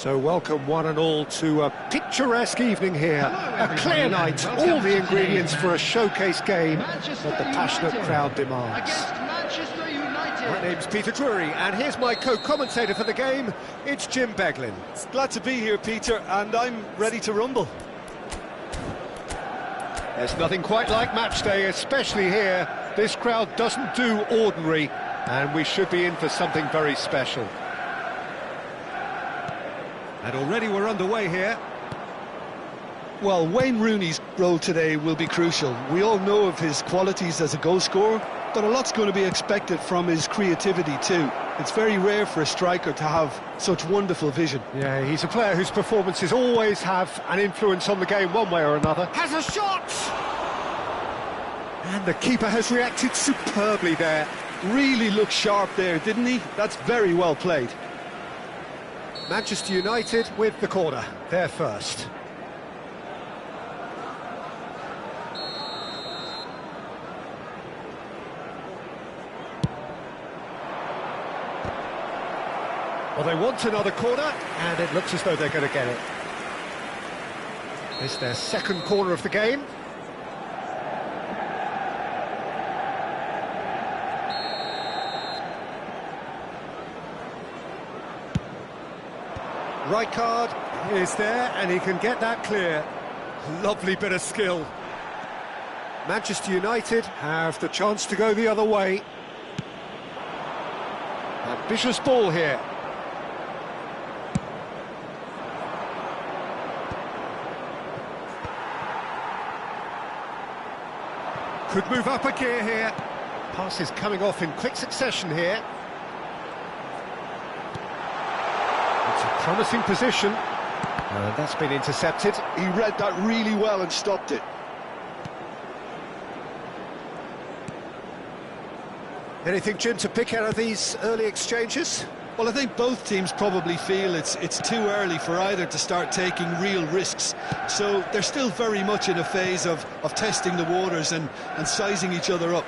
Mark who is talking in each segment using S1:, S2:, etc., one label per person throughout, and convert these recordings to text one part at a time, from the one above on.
S1: So welcome one and all to a picturesque evening here, a clear night, all the ingredients for a showcase game that the passionate crowd demands. My name's Peter Drury, and here's my co-commentator for the game, it's Jim Beglin.
S2: Glad to be here, Peter, and I'm ready to rumble.
S1: There's nothing quite like match day, especially here. This crowd doesn't do ordinary, and we should be in for something very special. And already we're underway here.
S2: Well, Wayne Rooney's role today will be crucial. We all know of his qualities as a goal scorer, but a lot's going to be expected from his creativity too. It's very rare for a striker to have such wonderful vision.
S1: Yeah, he's a player whose performances always have an influence on the game one way or another. Has a shot! And the keeper has reacted superbly there.
S2: Really looked sharp there, didn't he? That's very well played.
S1: Manchester United with the corner, they're first. Well, they want another corner, and it looks as though they're going to get it. It's their second corner of the game. Right card is there, and he can get that clear. Lovely bit of skill. Manchester United have the chance to go the other way. Ambitious ball here. Could move up a gear here. Passes coming off in quick succession here. It's a promising position. That's been intercepted.
S2: He read that really well and stopped it.
S1: Anything, Jim, to pick out of these early exchanges?
S2: Well, I think both teams probably feel it's too early for either to start taking real risks. So they're still very much in a phase of testing the waters and sizing each other up.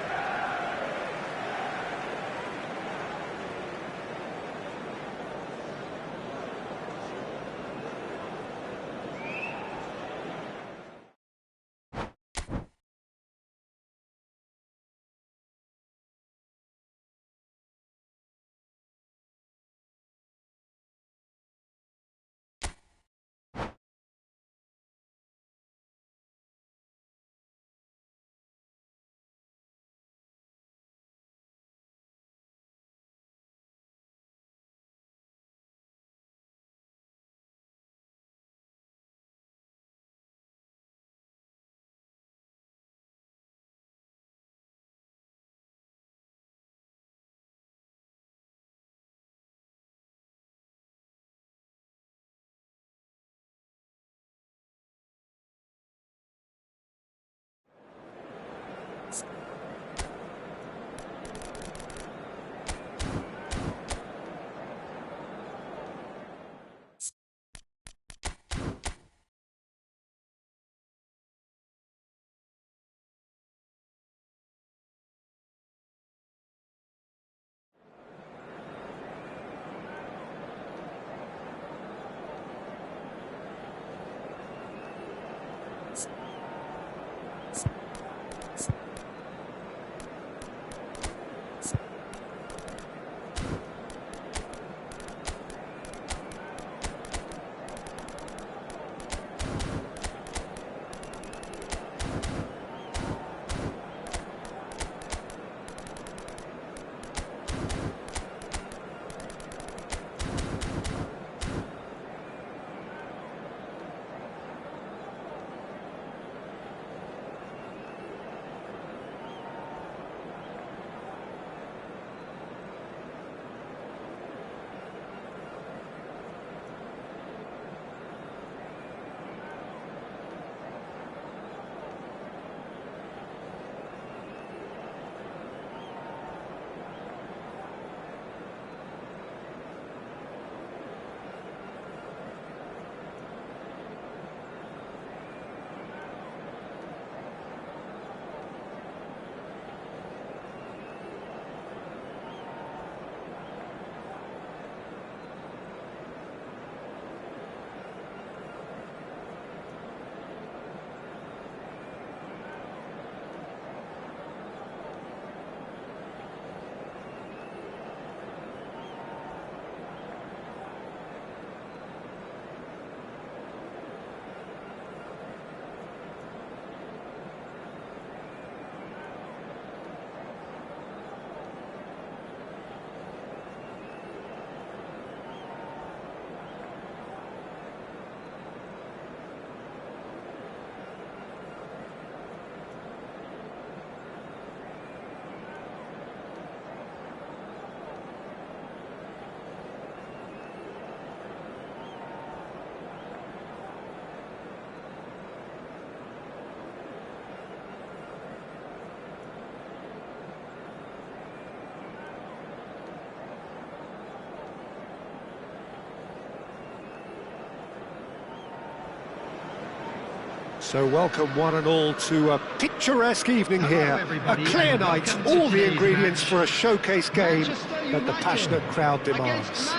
S1: So welcome one and all to a picturesque evening here. A clear night, all the ingredients for a showcase game that the passionate crowd demands.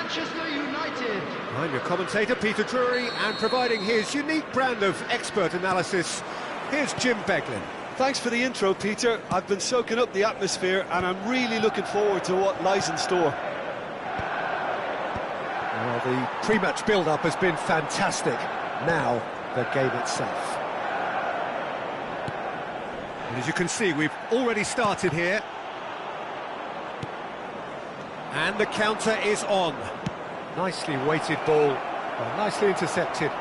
S1: I'm your commentator, Peter Drury, and providing his unique brand of expert analysis, here's Jim Beglin.
S2: Thanks for the intro, Peter. I've been soaking up the atmosphere and I'm really looking forward to what lies in store.
S1: Well, the pre-match build-up has been fantastic. Now, the game itself. And as you can see, we've already started here. And the counter is on. Nicely weighted ball, nicely intercepted.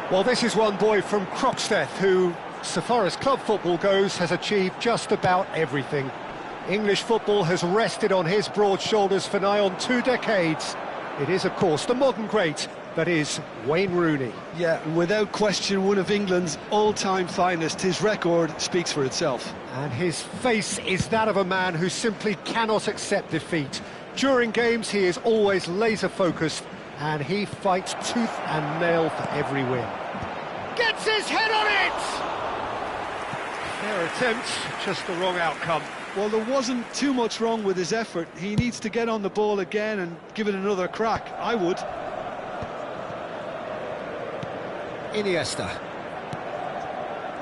S1: Well, this is one boy from Croxteth who, so far as club football goes, has achieved just about everything. English football has rested on his broad shoulders for nigh on 2 decades. It is, of course, the modern great that is Wayne Rooney.
S2: Yeah, without question, one of England's all-time finest. His record speaks for itself.
S1: And his face is that of a man who simply cannot accept defeat. During games, he is always laser-focused, and he fights tooth and nail for every win. Gets his head on it! Fair attempt, just the wrong outcome.
S2: Well, there wasn't too much wrong with his effort. He needs to get on the ball again and give it another crack. I would.
S1: Iniesta.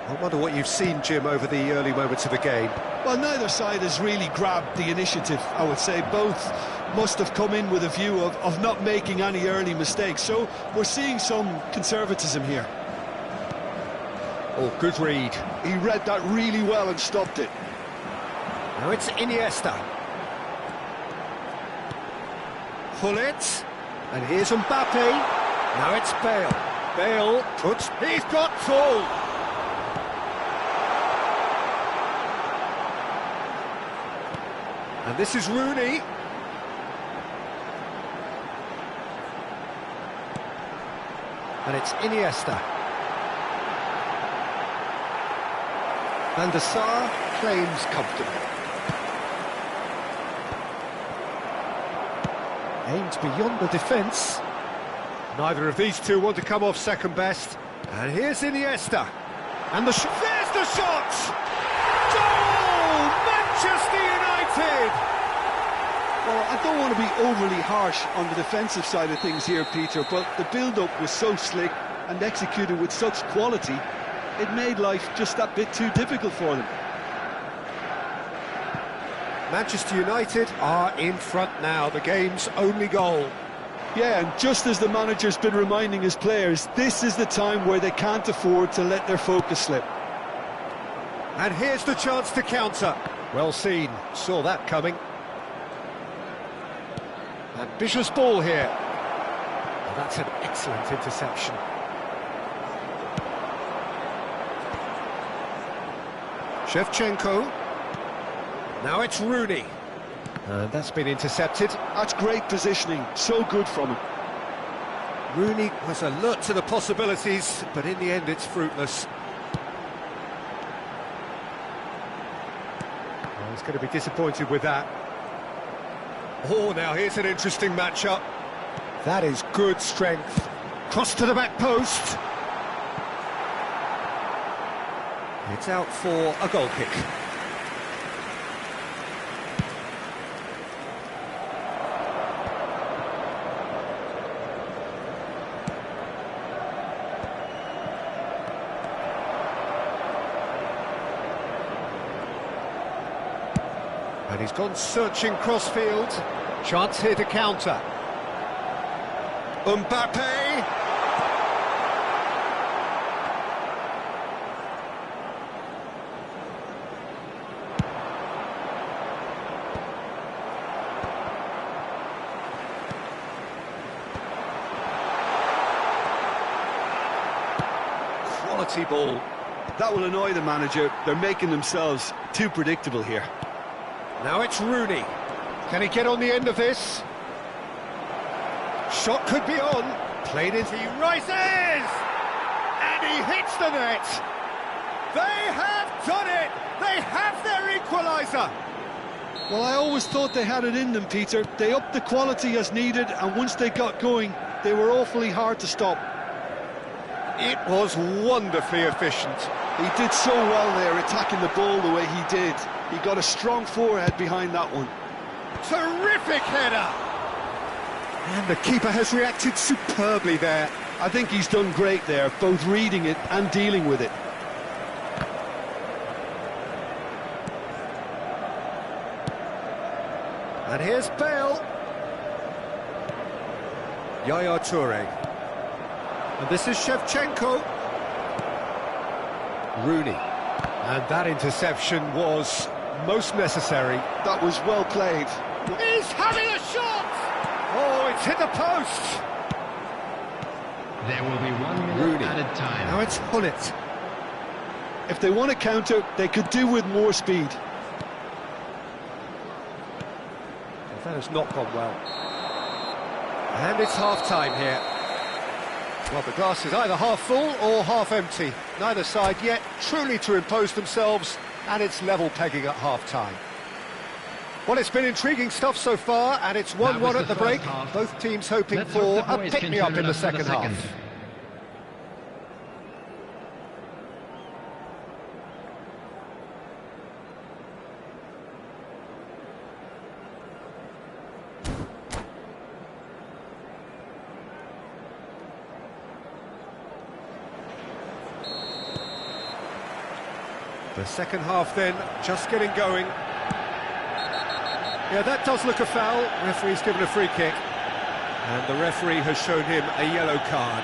S1: I wonder what you've seen, Jim, over the early moments of the game.
S2: Well, neither side has really grabbed the initiative, I would say. Both must have come in with a view of not making any early mistakes. So we're seeing some conservatism here.
S1: Oh, good read.
S2: He read that really well and stopped it.
S1: Now it's Iniesta. Pullet. And here's Mbappe. Now it's Bale. Bale puts... He's got full! And this is Rooney. And it's Iniesta. Van der Sar claims comfortably. Aims beyond the defence. Neither of these two want to come off second best. And here's Iniesta. And there's the shot! Goal! Manchester United!
S2: Well, I don't want to be overly harsh on the defensive side of things here, Peter, but the build-up was so slick and executed with such quality, it made life just that bit too difficult for them.
S1: Manchester United are in front now, the game's only goal.
S2: Yeah, and just as the manager's been reminding his players, this is the time where they can't afford to let their focus slip.
S1: And here's the chance to counter. Well seen, saw that coming. Ambitious ball here. Well, that's an excellent interception. Shevchenko. Now it's Rooney. And that's been intercepted.
S2: That's great positioning, so good from him.
S1: Rooney was alert to the possibilities, but in the end it's fruitless. Oh, he's going to be disappointed with that. Oh, now here's an interesting matchup. That is good strength. Cross to the back post. It's out for a goal kick. And he's gone searching crossfield. Chance here to counter. Mbappe! Quality ball.
S2: That will annoy the manager. They're making themselves too predictable here.
S1: Now it's Rooney. Can he get on the end of this? Shot could be on. Played it, he rises! And he hits the net! They have done it! They have their equaliser!
S2: Well, I always thought they had it in them, Peter. They upped the quality as needed, and once they got going, they were awfully hard to stop.
S1: It was wonderfully efficient.
S2: He did so well there, attacking the ball the way he did. He got a strong forehead behind that one.
S1: Terrific header! And the keeper has reacted superbly there.
S2: I think he's done great there, both reading it and dealing with it.
S1: And here's Bale. Yaya Toure. And this is Shevchenko. Rooney. And that interception was most necessary.
S2: That was well played.
S1: He's having a shot! Oh, it's hit the post!
S3: There will be 1 minute
S1: Rooney.
S3: added time.
S1: Now it's Hullet.
S2: If they want to counter, they could do with more speed.
S1: That has not gone well. And it's half-time here. Well, the glass is either half full or half empty. Neither side yet truly to impose themselves, and it's level pegging at half-time. Well, it's been intriguing stuff so far, and it's 1-1 at the break.
S3: Half.
S1: Both teams hoping
S3: Let's
S1: for
S3: hope the
S1: a
S3: boys
S1: pick-me-up
S3: can
S1: in the
S3: turn it up
S1: second
S3: for the
S1: half. The second half then, just getting going. Yeah, that does look a foul. Referee's given a free kick. And the referee has shown him a yellow card.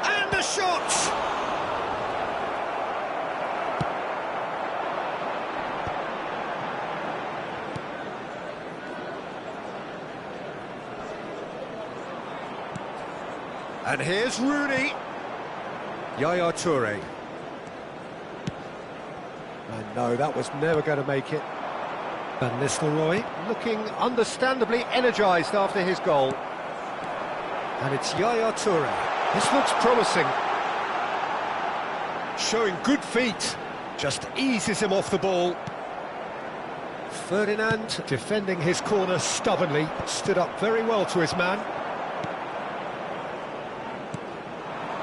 S1: And the shot! And here's Rooney. Yaya Toure. And no, that was never going to make it. Van Nistelrooy looking understandably energised after his goal. And it's Yaya Toure. This looks promising. Showing good feet. Just eases him off the ball. Ferdinand defending his corner stubbornly. Stood up very well to his man.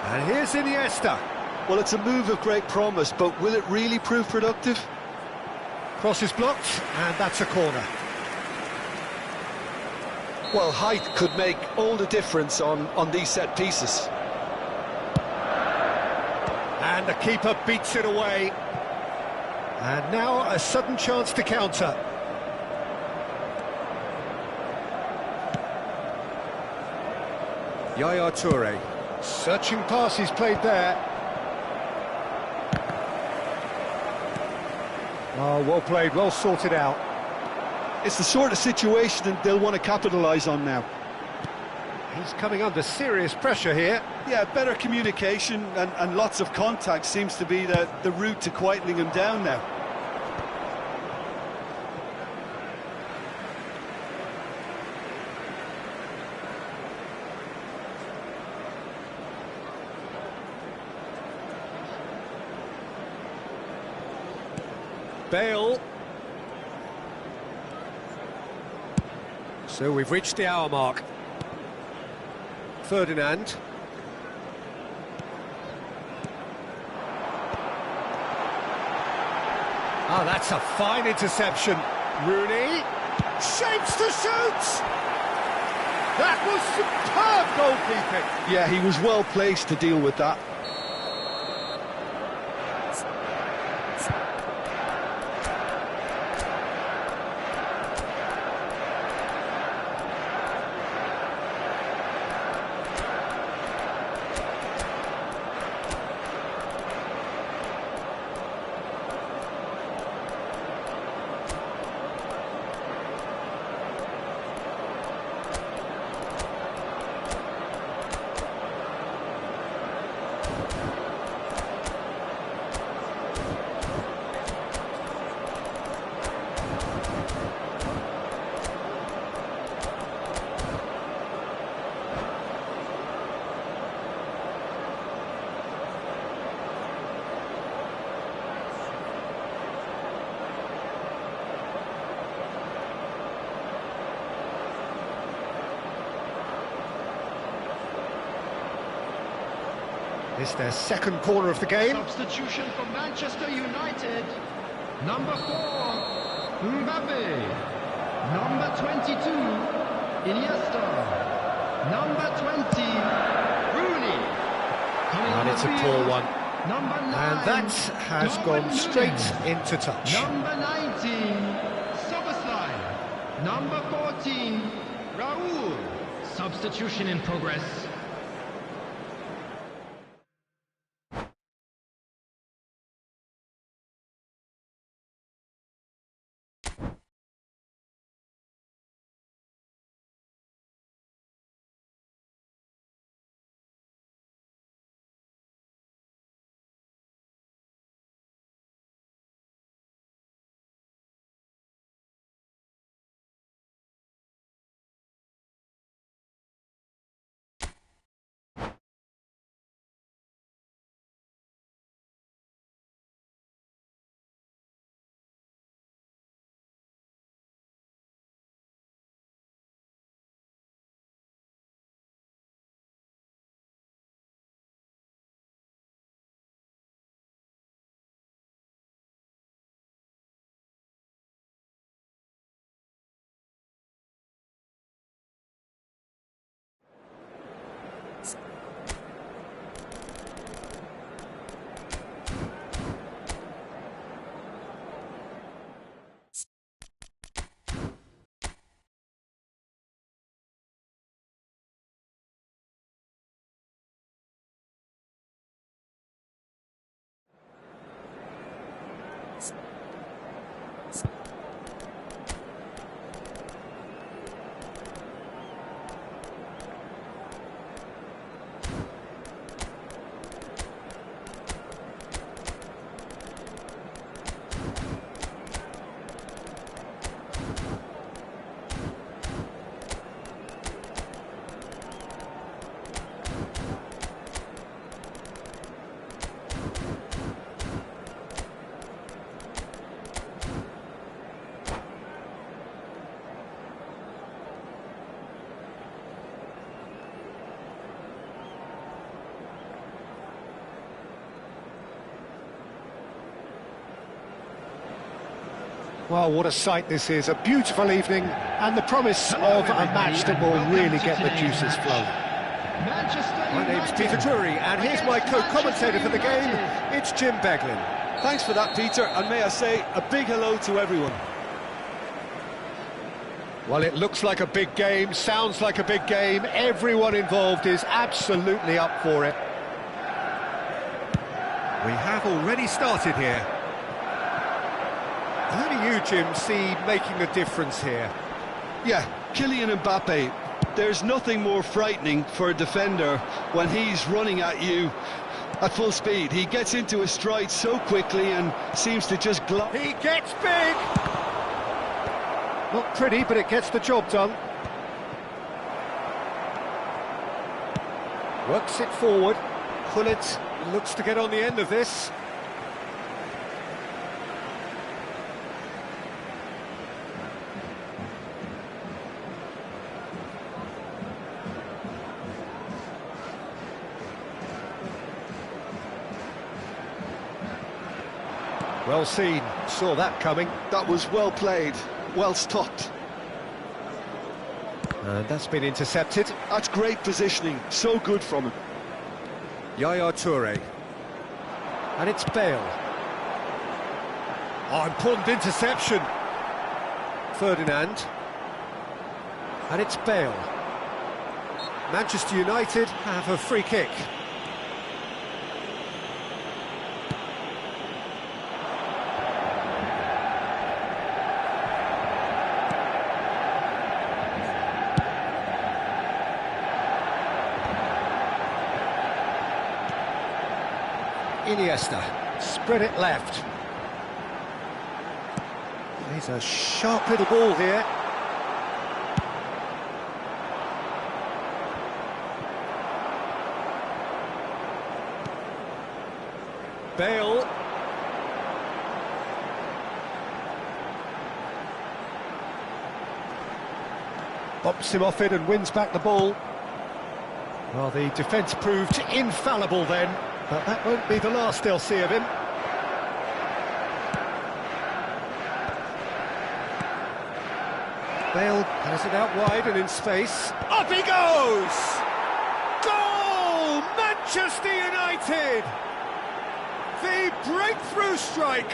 S1: And here's Iniesta.
S2: Well, it's a move of great promise, but will it really prove productive?
S1: Cross is blocked, and that's a corner.
S2: Well, height could make all the difference on these set pieces.
S1: And the keeper beats it away. And now a sudden chance to counter. Yaya Toure. Searching pass he's played there. Oh, well played, well sorted out.
S2: It's the sort of situation that they'll want to capitalise on now.
S1: He's coming under serious pressure here.
S2: Yeah, better communication and lots of contact seems to be the route to quietening him down now.
S1: Bale. So we've reached the hour mark. Ferdinand. Ah, that's a fine interception. Rooney shapes to shoot. That was superb goalkeeping.
S2: Yeah, he was well placed to deal with that.
S1: It's their second corner of the game.
S3: Substitution for Manchester United. Number 4, Mbappe. Number 22, Iniesta. Number 20, Rooney.
S1: And it's a poor one.
S3: Number 9,
S1: And that has gone straight into touch.
S3: Number 19, Soboslai. Number 14, Raul. Substitution in progress.
S1: Well, what a sight this is. A beautiful evening and the promise of a match that will really get the juices flowing. My name's Peter Drury, and here's my co-commentator for the game. It's Jim Beglin.
S2: Thanks for that, Peter, and may I say a big hello to everyone.
S1: Well, it looks like a big game, sounds like a big game. Everyone involved is absolutely up for it. We have already started here. Who do you, Jim, see making a difference here?
S2: Yeah, Kylian Mbappe. There's nothing more frightening for a defender when he's running at you at full speed. He gets into his stride so quickly and seems to just
S1: He gets big! Not pretty, but it gets the job done. Works it forward. Gullit looks to get on the end of this. Well seen, saw that coming.
S2: That was well played, well stopped.
S1: And that's been intercepted.
S2: That's great positioning, so good from him.
S1: Yaya Toure. And it's Bale. Oh, important interception. Ferdinand. And it's Bale. Manchester United have a free kick. Iniesta, spread it left. He's a sharp little ball here. Bale. Bops him off it and wins back the ball. Well, the defence proved infallible then, but that won't be the last they'll see of him. Bale has it out wide and in space. Up he goes! Goal! Manchester United! The breakthrough strike!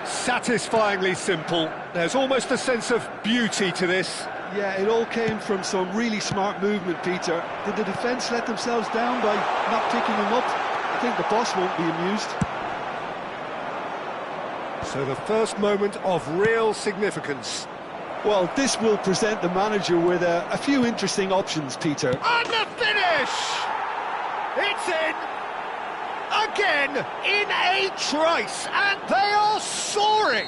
S1: Satisfyingly simple. There's almost a sense of beauty to this.
S2: Yeah, it all came from some really smart movement, Peter. Did the defence let themselves down by not picking him up? I think the boss won't be amused.
S1: So the first moment of real significance.
S2: Well, this will present the manager with a few interesting options, Peter.
S1: And the finish! It's in! Again, in a trice, and they are soaring!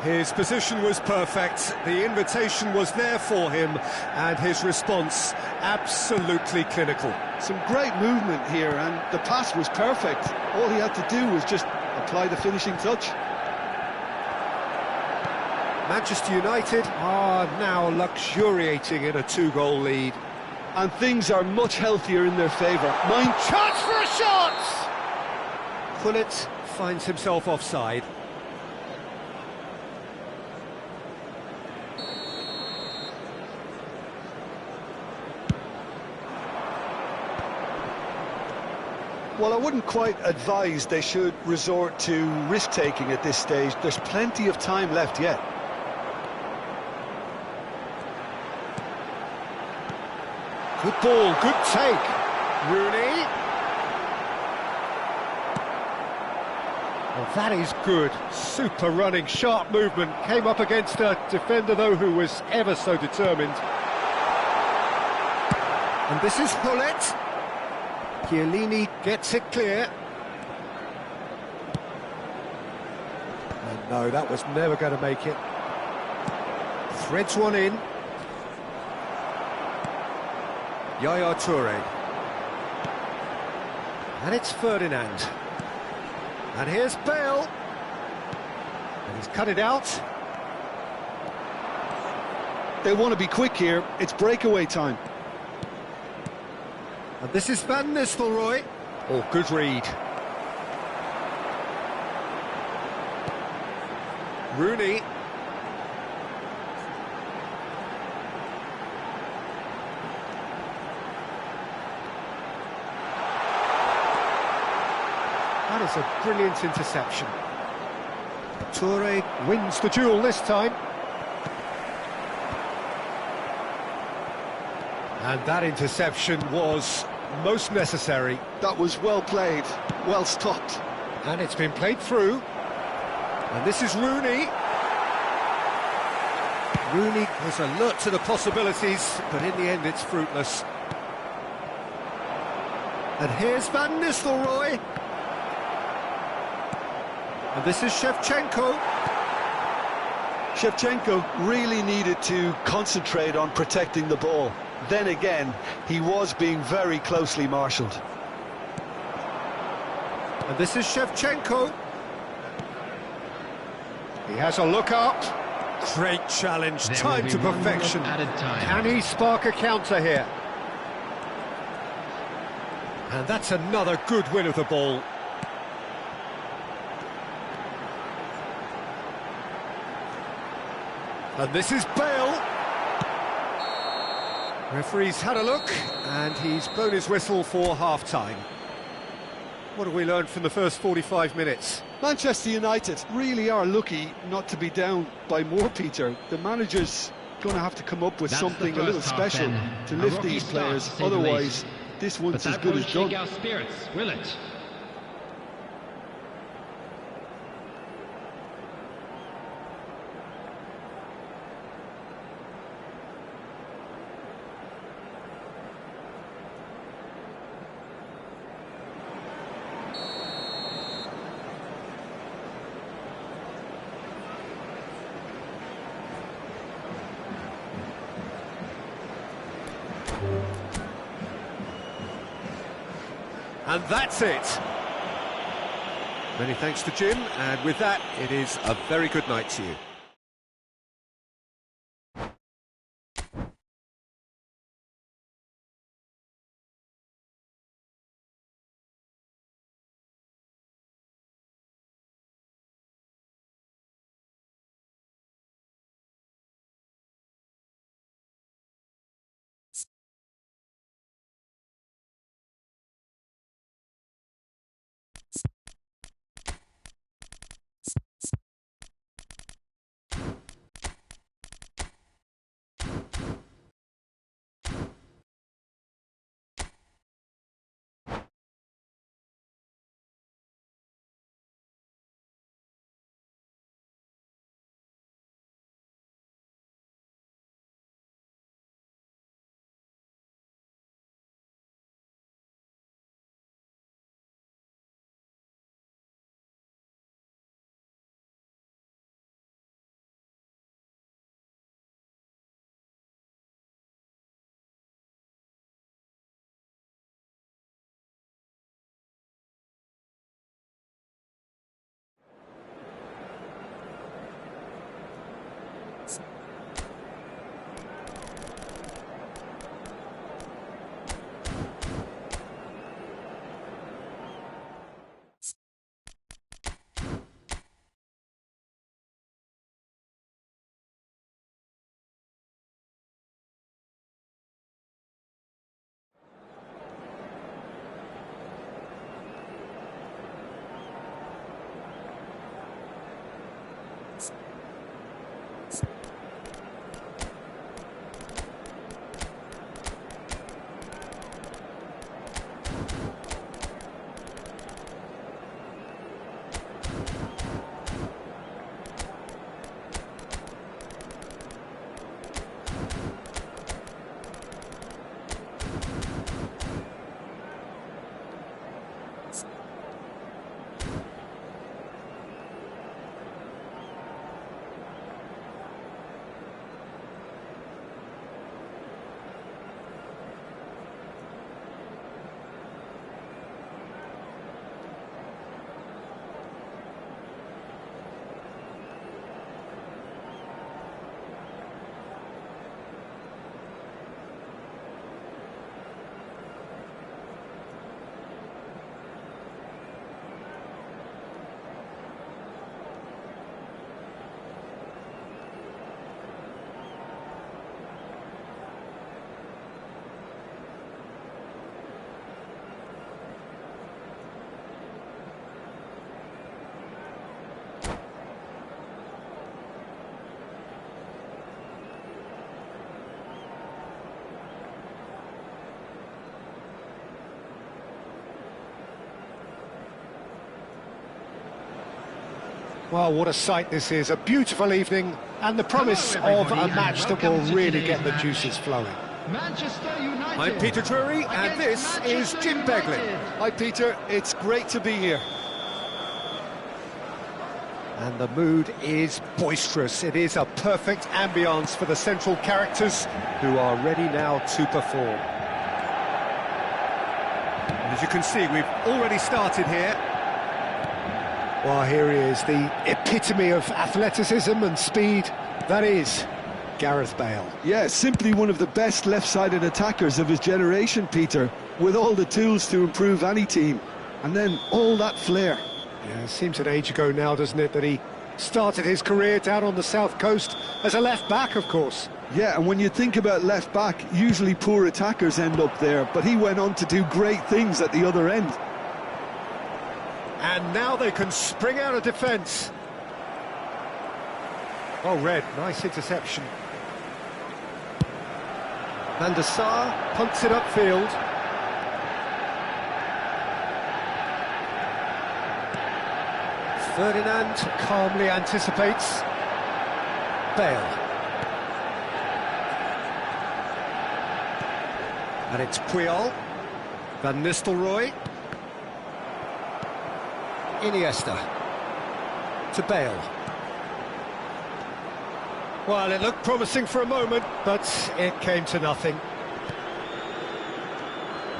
S1: His position was perfect, the invitation was there for him, and his response absolutely clinical.
S2: Some great movement here, and the pass was perfect. All he had to do was just apply the finishing touch.
S1: Manchester United are now luxuriating in a 2-goal lead.
S2: And things are much healthier in their favour.
S1: Chance for a shot! Pullet finds himself offside.
S2: Well, I wouldn't quite advise they should resort to risk-taking at this stage. There's plenty of time left yet.
S1: Good ball, good take. Rooney. Well, that is good. Super running, sharp movement. Came up against a defender, though, who was ever so determined. And this is Pullet. Chiellini gets it clear. And no, that was never going to make it. Threads one in. Yaya Toure. And it's Ferdinand. And here's Bale. And he's cut it out.
S2: They want to be quick here. It's breakaway time.
S1: And this is Van Nistelrooy. Oh, good read. Rooney. That is a brilliant interception. Toure wins the duel this time. And that interception was most necessary.
S2: That was well played, well stopped.
S1: And it's been played through. And this is Rooney. Rooney was alert to the possibilities, but in the end it's fruitless. And here's Van Nistelrooy. And this is Shevchenko.
S2: Shevchenko really needed to concentrate on protecting the ball. Then again, he was being very closely marshalled.
S1: And this is Shevchenko. He has a look up. Great challenge, time to perfection. Can he spark a counter here? And that's another good win of the ball. And this is Bale. Referee's had a look, and he's blown his whistle for half-time. What have we learned from the first 45 minutes?
S2: Manchester United really are lucky not to be down by more, Peter. The manager's going to have to come up with something a little special to lift these players. Otherwise, this one's as good as done.
S3: Our spirits, will it?
S1: And that's it. Many thanks to Jim, and with that, it is a very good night to you. Well, what a sight this is, a beautiful evening, and the promise of a match that will really get the juices flowing.
S3: Manchester United.
S1: I'm Peter Drury, and this is Jim Beglin.
S2: Hi Peter, it's great to be here.
S1: And the mood is boisterous. It is a perfect ambience for the central characters who are ready now to perform. And as you can see, we've already started here. Well, here he is, the epitome of athleticism and speed. That is Gareth Bale.
S2: Yeah, simply one of the best left-sided attackers of his generation, Peter, with all the tools to improve any team. And then all that flair.
S1: Yeah, it seems an age ago now, doesn't it, that he started his career down on the south coast as a left-back, of course.
S2: Yeah, and when you think about left-back, usually poor attackers end up there, but he went on to do great things at the other end.
S1: And now they can spring out of defence. Oh, Red, nice interception. Van der Sar punts it upfield. Ferdinand calmly anticipates. Bale. And it's Puyol. Van Nistelrooy. Iniesta. To Bale. Well, it looked promising for a moment, but it came to nothing.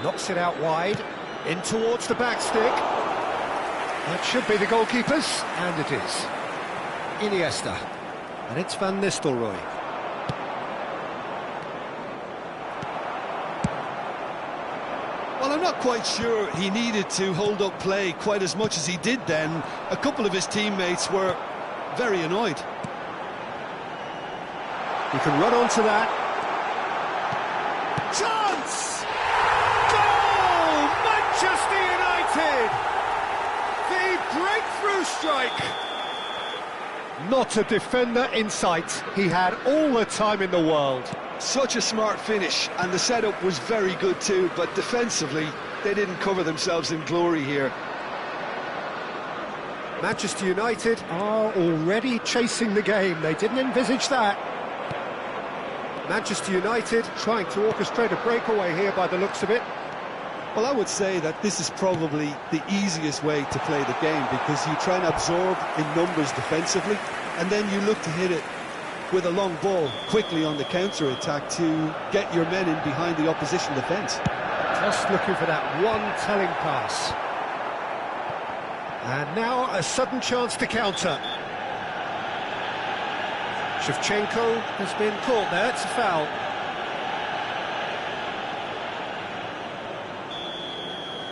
S1: Knocks it out wide. In towards the back stick. That should be the goalkeepers, and it is. Iniesta. And it's Van Nistelrooy.
S2: Well, I'm not quite sure he needed to hold up play quite as much as he did then. A couple of his teammates were very annoyed.
S1: You can run onto that. Chance! Goal! Manchester United! The breakthrough strike! Not a defender in sight. He had all the time in the world.
S2: Such a smart finish, and the setup was very good too, but defensively, they didn't cover themselves in glory here.
S1: Manchester United are already chasing the game. They didn't envisage that. Manchester United trying to orchestrate a breakaway here by the looks of it.
S2: Well, I would say that this is probably the easiest way to play the game, because you try and absorb in numbers defensively, and then you look to hit it with a long ball quickly on the counter-attack to get your men in behind the opposition defence.
S1: Just looking for that one telling pass. And now a sudden chance to counter. Shevchenko has been caught there, it's a foul.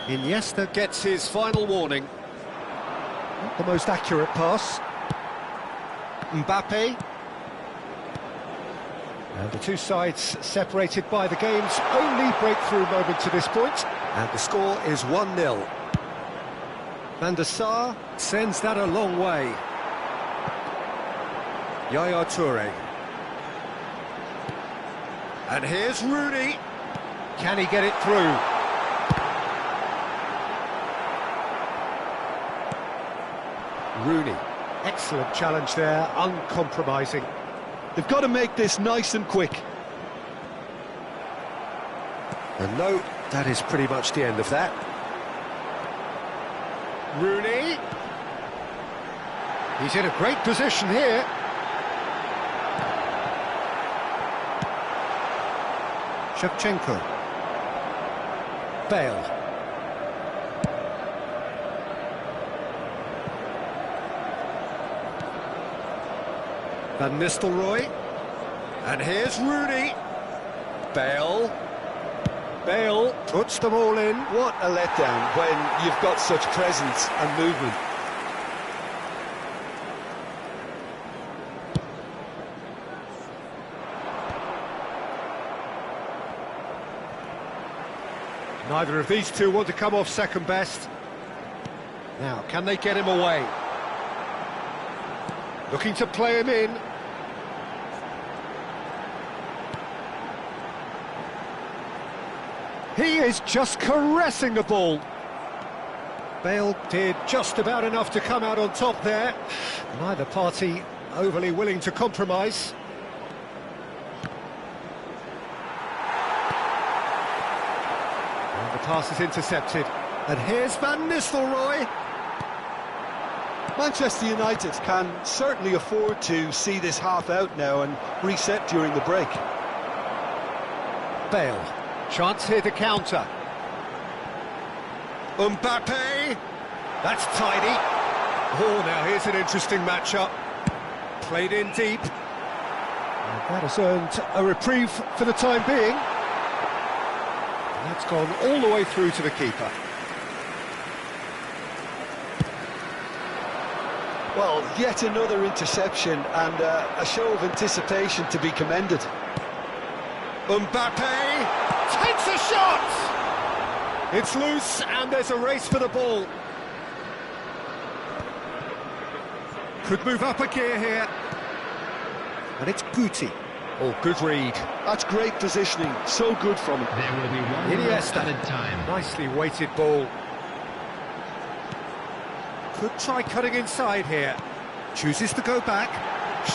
S1: Iniesta gets his final warning. Not the most accurate pass. Mbappe. And the two sides separated by the game's only breakthrough moment to this point. And the score is 1-0. Van der Sar sends that a long way. Yaya Toure. And here's Rooney. Can he get it through? Rooney. Excellent challenge there, uncompromising.
S2: They've got to make this nice and quick.
S1: And no, that is pretty much the end of that. Rooney. He's in a great position here. Shevchenko. Bale. Van Nistelrooy. And here's Rooney. Bale. Bale puts them all in.
S2: What a letdown when you've got such presence and movement.
S1: Neither of these two want to come off second best. Now, can they get him away? Looking to play him in. He is just caressing the ball. Bale did just about enough to come out on top there. Neither party overly willing to compromise. And the pass is intercepted. And here's Van Nistelrooy.
S2: Manchester United can certainly afford to see this half out now and reset during the break.
S1: Bale, chance here to counter. Mbappe, that's tidy. Oh, now here's an interesting matchup. Played in deep. And that has earned a reprieve for the time being. And that's gone all the way through to the keeper.
S2: Well, yet another interception and a show of anticipation to be commended.
S1: Mbappe takes a shot! It's loose and there's a race for the ball. Could move up a gear here. And it's Guti. Oh, good read.
S2: That's great positioning, so good from him.
S3: There will be one
S1: Iniesta.
S3: added time.
S1: Nicely weighted ball. Could try cutting inside here. Chooses to go back.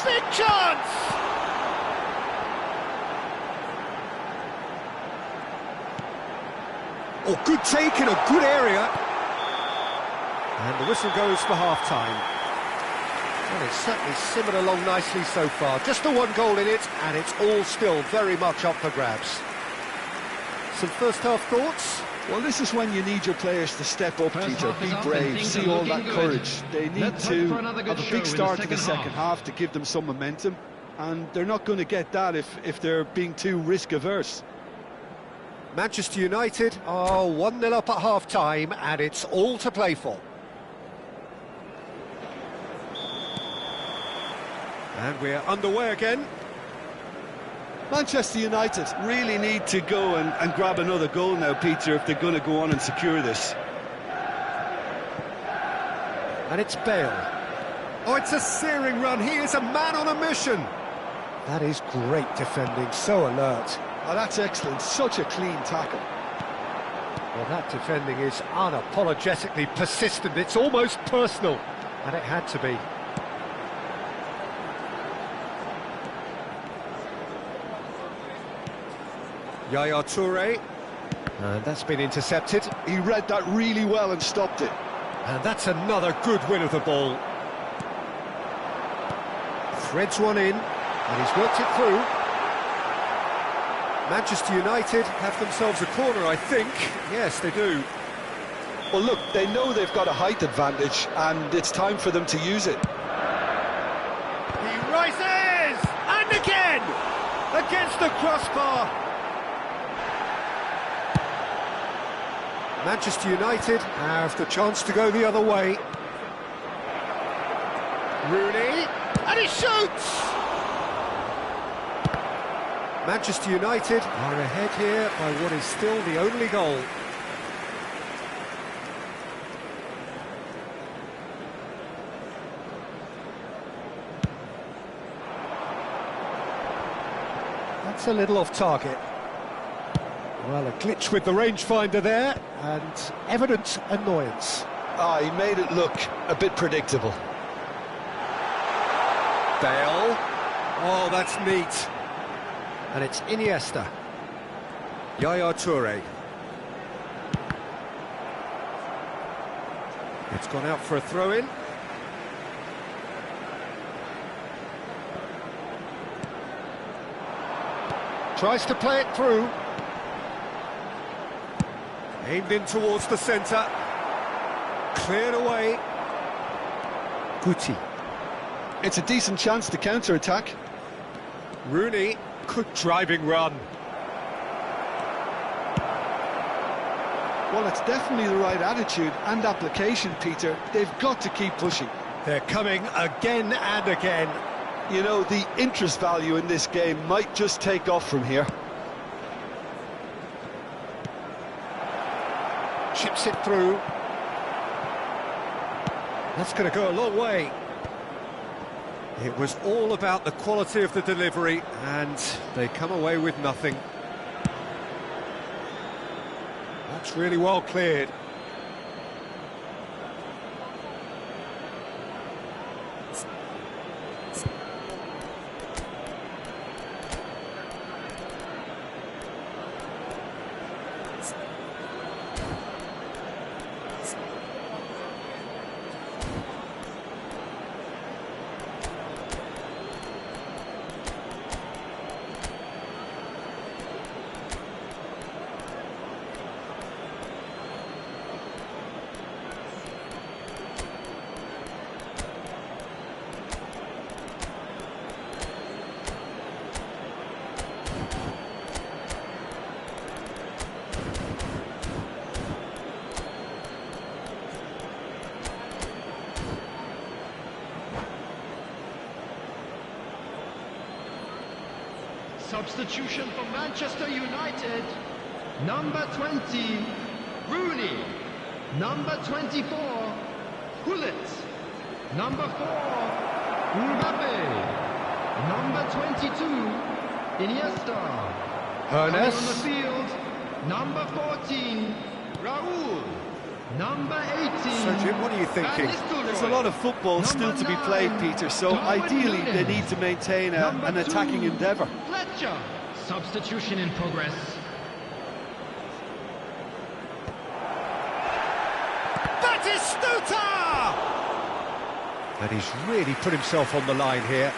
S1: Big chance! Oh, good take in a good area. And the whistle goes for half-time. Well, it's certainly simmered along nicely so far. Just the one goal in it, and it's all still very much up for grabs. Some first-half thoughts?
S2: Well, this is when you need your players to step up,
S3: First
S2: Peter,
S3: half is
S2: be
S3: up and
S2: brave,
S3: things
S2: see
S3: are
S2: all
S3: looking
S2: that
S3: good.
S2: courage. They need
S3: Let's
S2: to
S3: hope for another good
S2: have a
S3: show
S2: big
S3: in the
S2: start to the
S3: second
S2: second
S3: half.
S2: half to give them some momentum, and they're not going to get that if they're being too risk-averse.
S1: Manchester United are 1-0 up at half-time, and it's all to play for. And we're underway again.
S2: Manchester United really need to go and grab another goal now, Peter, if they're going to go on and secure this.
S1: And it's Bale. Oh, it's a searing run. He is a man on a mission. That is great defending, so alert.
S2: Oh, that's excellent, such a clean tackle.
S1: Well, that defending is unapologetically persistent. It's almost personal, and it had to be. Yaya Toure. And that's been intercepted.
S2: He read that really well and stopped it.
S1: And that's another good win of the ball. Threads one in, and he's worked it through. Manchester United have themselves a corner, I think. Yes, they do.
S2: Well, look, they know they've got a height advantage, and it's time for them to use it.
S1: He rises! And again! Against the crossbar! Manchester United have the chance to go the other way. Rooney, and he shoots! Manchester United are ahead here by what is still the only goal. That's a little off target. Well, a glitch with the rangefinder there, and evident annoyance.
S2: He made it look a bit predictable.
S1: Bale. Oh, that's neat. And it's Iniesta. Yaya Toure. It's gone out for a throw-in. Tries to play it through. Aimed in towards the centre. Cleared away. Guti.
S2: It's a decent chance to counter-attack.
S1: Rooney. Good driving run.
S2: Well, it's definitely the right attitude and application, Peter. They've got to keep pushing.
S1: They're coming again and again.
S2: You know, the interest value in this game might just take off from here.
S1: Chips it through. That's going to go a long way. It was all about the quality of the delivery, and they come away with nothing. That's really well cleared.
S3: Substitution for Manchester United. Number 20, Rooney. Number 24, Hullet. Number 4, Mbappe. Number 22, Iniesta.
S1: Ernest.
S3: On the field, number 14, Raúl. Number 18.
S1: So, Jim, what are you thinking?
S2: There's a lot of football still to be played, Peter, so ideally they need to maintain an attacking endeavour.
S3: Fletcher. Substitution in progress.
S1: Batistuta! And he's really put himself on the line here.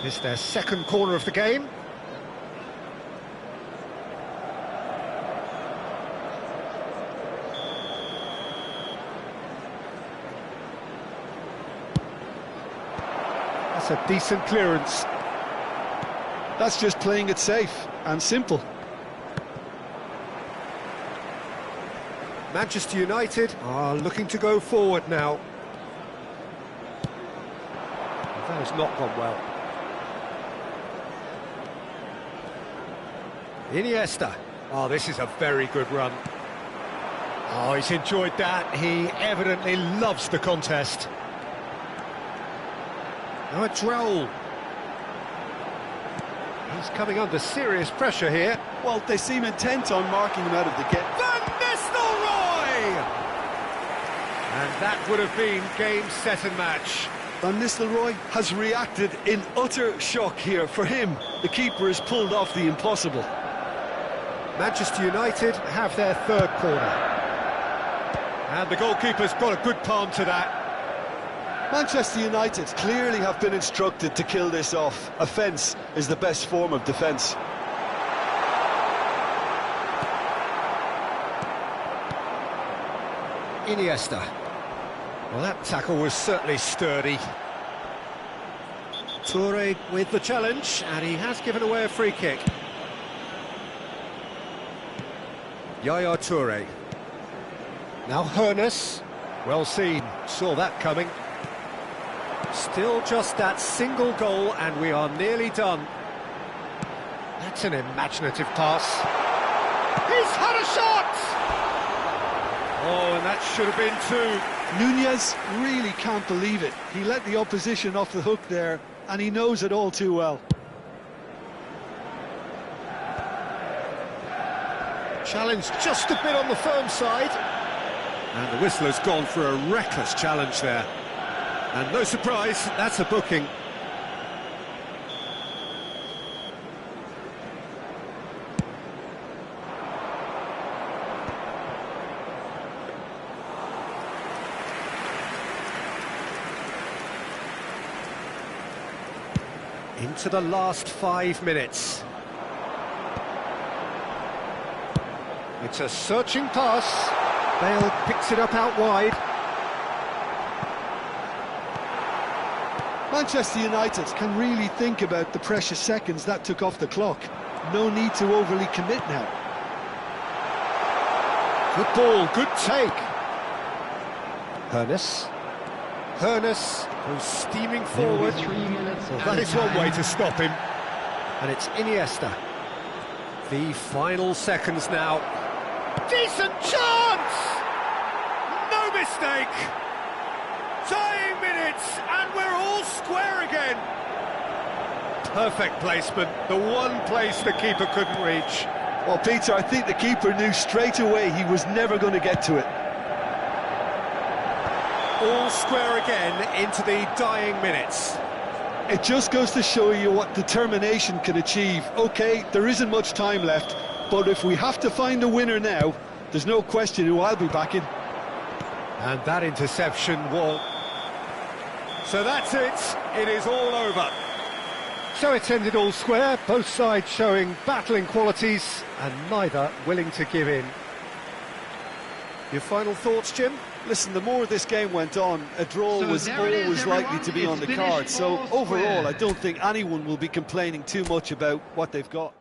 S1: This is their second corner of the game. That's a decent clearance.
S2: That's just playing it safe and simple.
S1: Manchester United are looking to go forward now. That has not gone well. Iniesta. Oh, this is a very good run. Oh, he's enjoyed that. He evidently loves the contest. Now it's Raúl. He's coming under serious pressure here.
S2: Well, they seem intent on marking him out of the get.
S1: Van Nistelrooy! And that would have been game, set and match.
S2: Van Nistelrooy has reacted in utter shock here. For him, the keeper has pulled off the impossible.
S1: Manchester United have their third corner. And the goalkeeper's got a good palm to that.
S2: Manchester United clearly have been instructed to kill this off. Offence is the best form of defence.
S1: Iniesta. Well, that tackle was certainly sturdy. Touré with the challenge, and he has given away a free kick. Yaya Touré. Now Ernest. Well seen, saw that coming. Still just that single goal, and we are nearly done. That's an imaginative pass. He's had a shot! Oh, and that should have been two.
S2: Nunez really can't believe it. He let the opposition off the hook there, and he knows it all too well.
S1: Challenge just a bit on the firm side. And the whistle has gone for a reckless challenge there. And no surprise, that's a booking. Into the last 5 minutes. It's a searching pass. Bale picks it up out wide.
S2: Manchester United can really think about the precious seconds that took off the clock. No need to overly commit now.
S1: Good ball, good take. Ernest goes steaming forward.
S3: 3 minutes.
S1: Well, that is one way to stop him. And it's Iniesta. The final seconds now. Decent chance! No mistake! Dying minutes, and we're all square again. Perfect placement, the one place the keeper couldn't reach.
S2: Well, Peter, I think the keeper knew straight away he was never going to get to it.
S1: All square again into the dying minutes.
S2: It just goes to show you what determination can achieve. OK, there isn't much time left, but if we have to find a winner now, there's no question who I'll be backing.
S1: And that interception will... So that's it, it is all over. So it's ended all square, both sides showing battling qualities and neither willing to give in. Your final thoughts, Jim?
S2: Listen, the more this game went on, a draw was always likely to be on the card. So overall, I don't think anyone will be complaining too much about what they've got.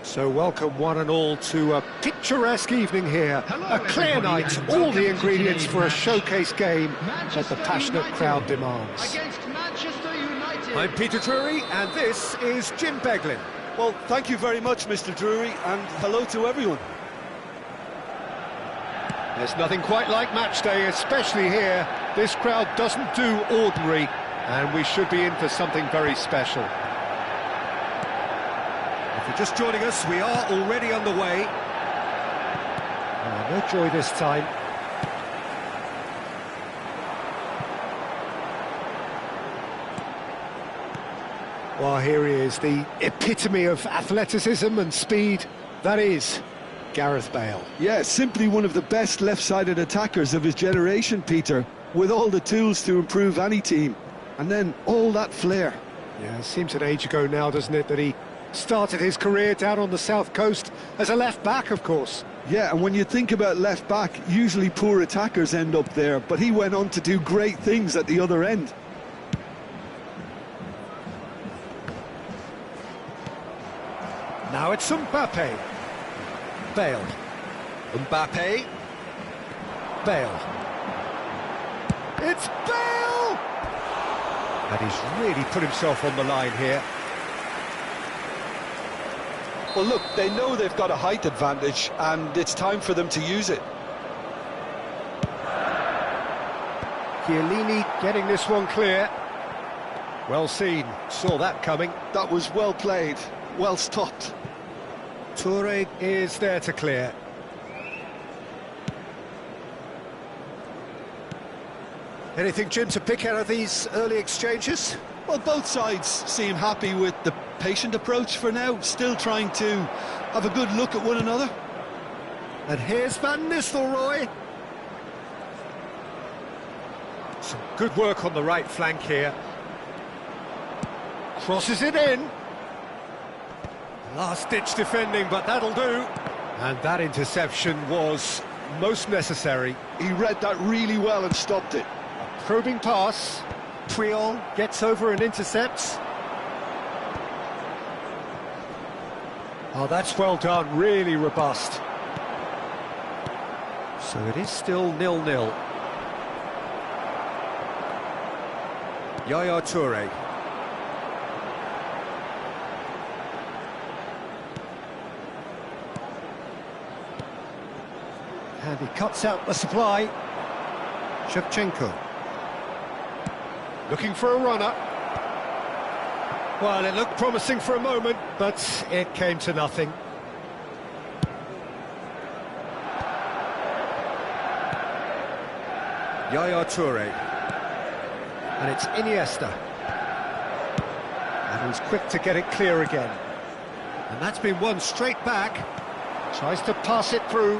S1: So welcome one and all to a picturesque evening here. A clear night, all the ingredients for a showcase game that the passionate crowd demands. I'm Peter Drury, and this is Jim Beglin.
S2: Well, thank you very much, Mr. Drury, and hello to everyone.
S1: There's nothing quite like match day, especially here. This crowd doesn't do ordinary, and we should be in for something very special. If you're just joining us, we are already underway. No joy this time. Well, here he is, the epitome of athleticism and speed. That is Gareth Bale.
S2: Yeah, simply one of the best left-sided attackers of his generation, Peter, with all the tools to improve any team. And then all that flair.
S1: Yeah, it seems an age ago now, doesn't it, that he started his career down on the south coast as a left-back, of course.
S2: Yeah, and when you think about left-back, usually poor attackers end up there, but he went on to do great things at the other end.
S1: Now it's Mbappe. Bale. Mbappe. Bale. It's Bale! And he's really put himself on the line here.
S2: Well, look, they know they've got a height advantage, and it's time for them to use it.
S1: Chiellini getting this one clear. Well seen, saw that coming.
S2: That was well played, well stopped.
S1: Toure is there to clear. Anything, Jim, to pick out of these early exchanges?
S2: Well, both sides seem happy with the patient approach for now, still trying to have a good look at one another.
S1: And here's Van Nistelrooy. Some good work on the right flank here. Crosses it in. Last-ditch defending, but that'll do. And that interception was most necessary.
S2: He read that really well and stopped it.
S1: Probing pass. Puyol gets over and intercepts. Oh, that's well done, really robust. So it is still 0-0. Yaya Toure. And he cuts out the supply. Shevchenko. Looking for a runner. Well, it looked promising for a moment, but it came to nothing. Yaya Toure. And it's Iniesta. And he's quick to get it clear again. And that's been won straight back. Tries to pass it through.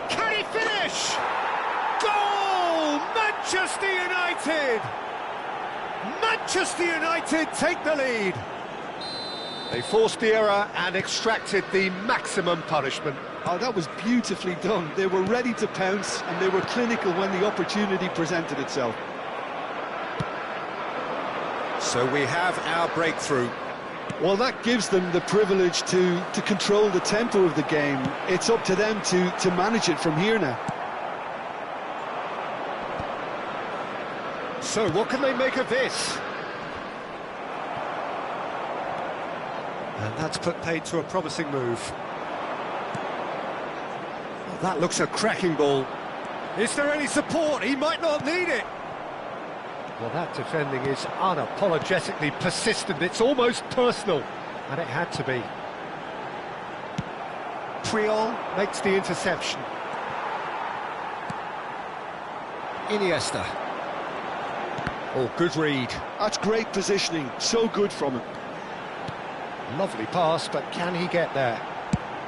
S1: Can he finish? Goal! Manchester United! Manchester United take the lead. They forced the error and extracted the maximum punishment.
S2: Oh, that was beautifully done. They were ready to pounce and they were clinical when the opportunity presented itself.
S1: So we have our breakthrough.
S2: Well, that gives them the privilege to control the tempo of the game. It's up to them to manage it from here now.
S1: So what can they make of this? And that's put paid to a promising move. Well, that looks a cracking ball. Is there any support? He might not need it. Well, that defending is unapologetically persistent. It's almost personal. And it had to be. Puyol makes the interception. Iniesta. Oh, good read.
S2: That's great positioning. So good from him.
S1: Lovely pass, but can he get there?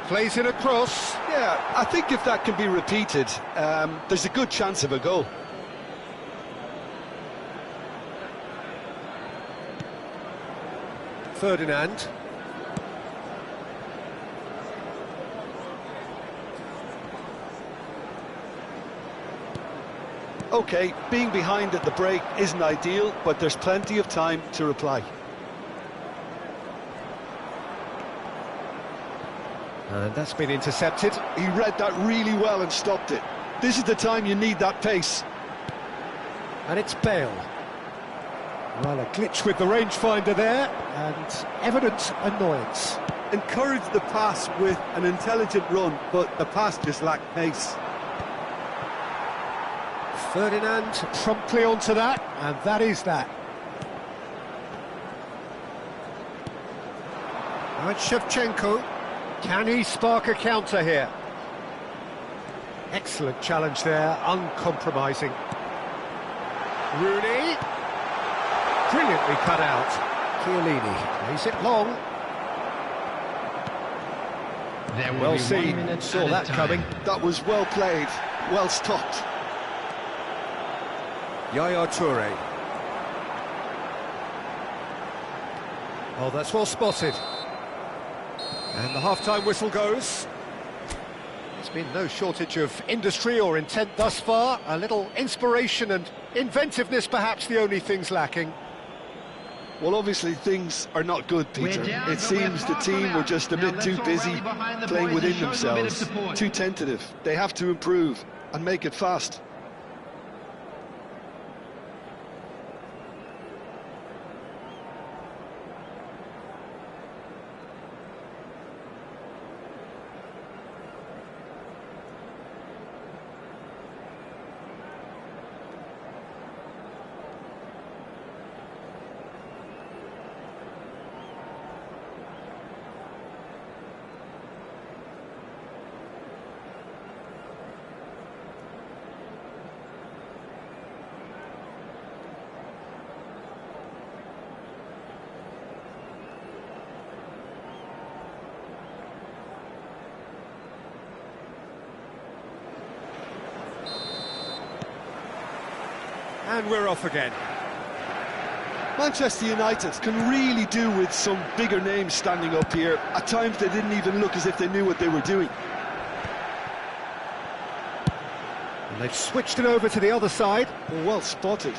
S1: Plays it across.
S2: Yeah, I think if that can be repeated, there's a good chance of a goal.
S1: Ferdinand.
S2: OK, being behind at the break isn't ideal, but there's plenty of time to reply.
S1: And that's been intercepted.
S2: He read that really well and stopped it. This is the time you need that pace.
S1: And it's Bale. Well, a glitch with the rangefinder there, and evident annoyance.
S2: Encouraged the pass with an intelligent run, but the pass just lacked pace.
S1: Ferdinand promptly onto that, and that is that. Now it's Shevchenko. Can he spark a counter here? Excellent challenge there, uncompromising. Rooney. Brilliantly cut out. Chiellini plays it long.
S3: There will
S1: Well
S3: be 1
S1: seen,
S3: minute
S1: saw
S3: added
S1: that
S3: time.
S1: coming.
S2: That was well played, well stopped.
S1: Yaya Toure. Oh, that's well spotted. And the half-time whistle goes. There's been no shortage of industry or intent thus far. A little inspiration and inventiveness, perhaps the only things lacking.
S2: Well, obviously things are not good, Peter. It seems the team were just a bit too busy playing within themselves, too tentative. They have to improve and make it fast.
S1: And we're off again.
S2: Manchester United can really do with some bigger names standing up here. At times they didn't even look as if they knew what they were doing.
S1: And they've switched it over to the other side.
S2: Well spotted.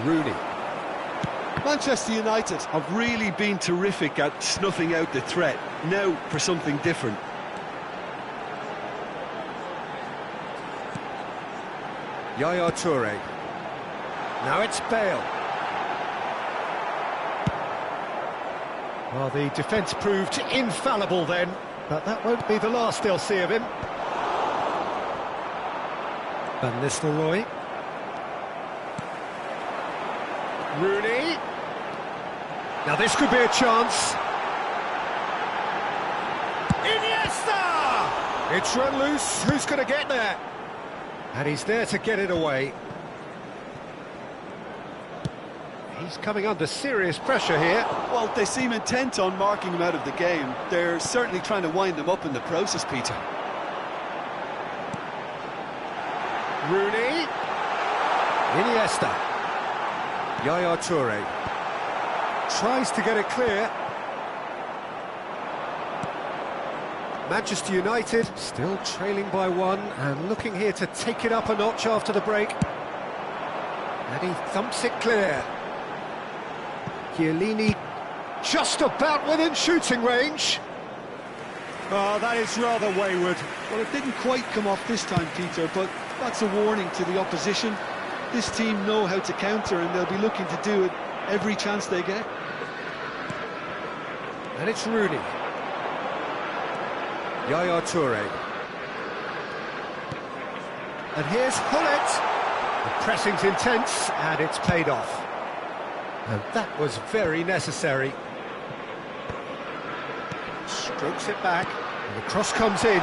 S1: Rooney.
S2: Manchester United have really been terrific at snuffing out the threat. Now for something different.
S1: Yaya Toure. Now it's Bale. Well, the defence proved infallible then, but that won't be the last they'll see of him. Van Nistelrooy. Rooney. Now this could be a chance. Iniesta! It's run loose. Who's going to get there? And he's there to get it away. He's coming under serious pressure here.
S2: Well, they seem intent on marking him out of the game. They're certainly trying to wind him up in the process, Peter.
S1: Rooney. Iniesta. Yaya Toure. Tries to get it clear. Manchester United still trailing by one and looking here to take it up a notch after the break. And he thumps it clear. Chiellini just about within shooting range. Oh, that is rather wayward.
S2: Well, it didn't quite come off this time, Peter, but that's a warning to the opposition. This team know how to counter and they'll be looking to do it every chance they get.
S1: And it's Rooney. Yaya Toure. And here's Hullet. The pressing's intense and it's paid off. And that was very necessary. Strokes it back, and the cross comes in.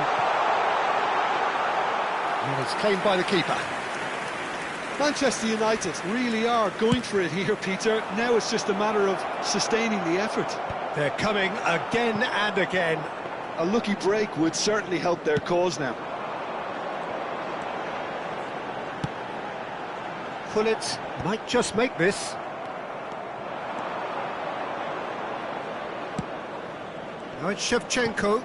S1: And it's claimed by the keeper.
S2: Manchester United really are going for it here, Peter. Now it's just a matter of sustaining the effort.
S1: They're coming again and again.
S2: A lucky break would certainly help their cause now.
S1: Hullet might just make this. Now it's Shevchenko.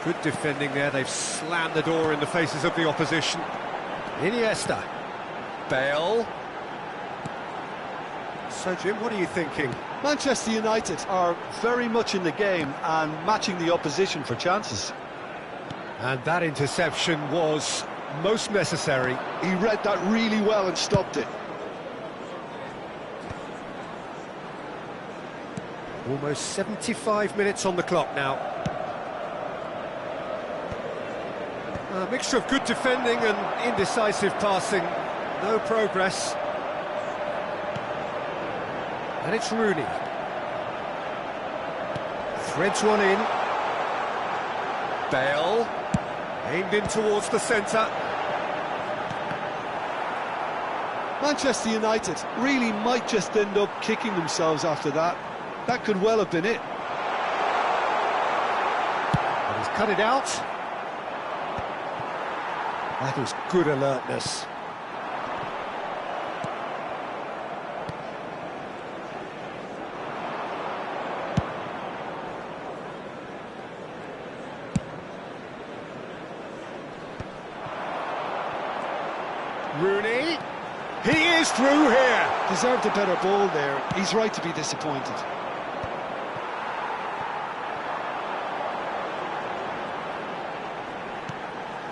S1: Good defending there, they've slammed the door in the faces of the opposition. Iniesta. Bale. So Jim, what are you thinking?
S2: Manchester United are very much in the game and matching the opposition for chances.
S1: And that interception was most necessary.
S2: He read that really well and stopped it.
S1: Almost 75 minutes on the clock now. A mixture of good defending and indecisive passing. No progress. And it's Rooney. Threads one in. Bale. Aimed in towards the centre.
S2: Manchester United really might just end up kicking themselves after that. That could well have been it.
S1: And he's cut it out. That was good alertness. Rooney. He is through here.
S2: Deserved a better ball there. He's right to be disappointed.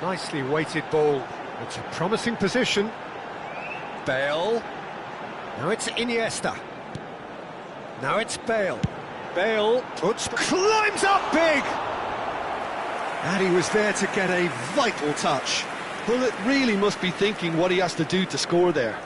S1: Nicely weighted ball. It's a promising position. Bale. Now it's Iniesta. Now it's Bale. Bale climbs up big! And he was there to get a vital touch.
S2: Hullet really must be thinking what he has to do to score there.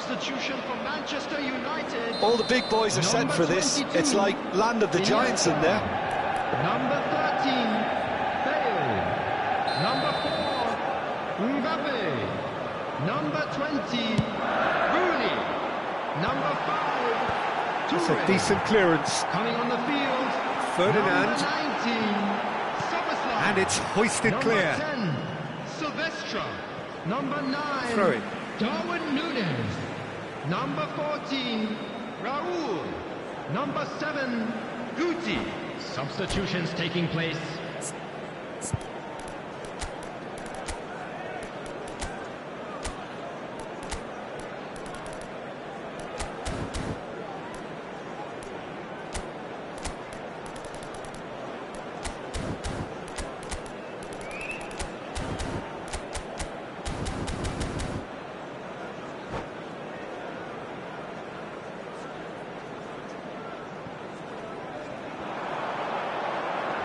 S3: Substitution for Manchester United.
S2: All the big boys are set for this.
S3: 22.
S2: It's like land of the giants in there.
S3: Number 13, Bale. Number 4, Mbappe. Number 20, Rooney. Number 5,
S1: It's a
S3: Toure.
S1: decent clearance.
S3: Coming on the field,
S1: Ferdinand.
S3: Number 19, Szoboszlai.
S1: And it's hoisted
S3: Number
S1: clear.
S3: 10, Silvestre. Number 9,
S1: Throw it.
S3: Darwin Núñez. Number 14, Raúl. Number 7, Guti. Substitutions taking place.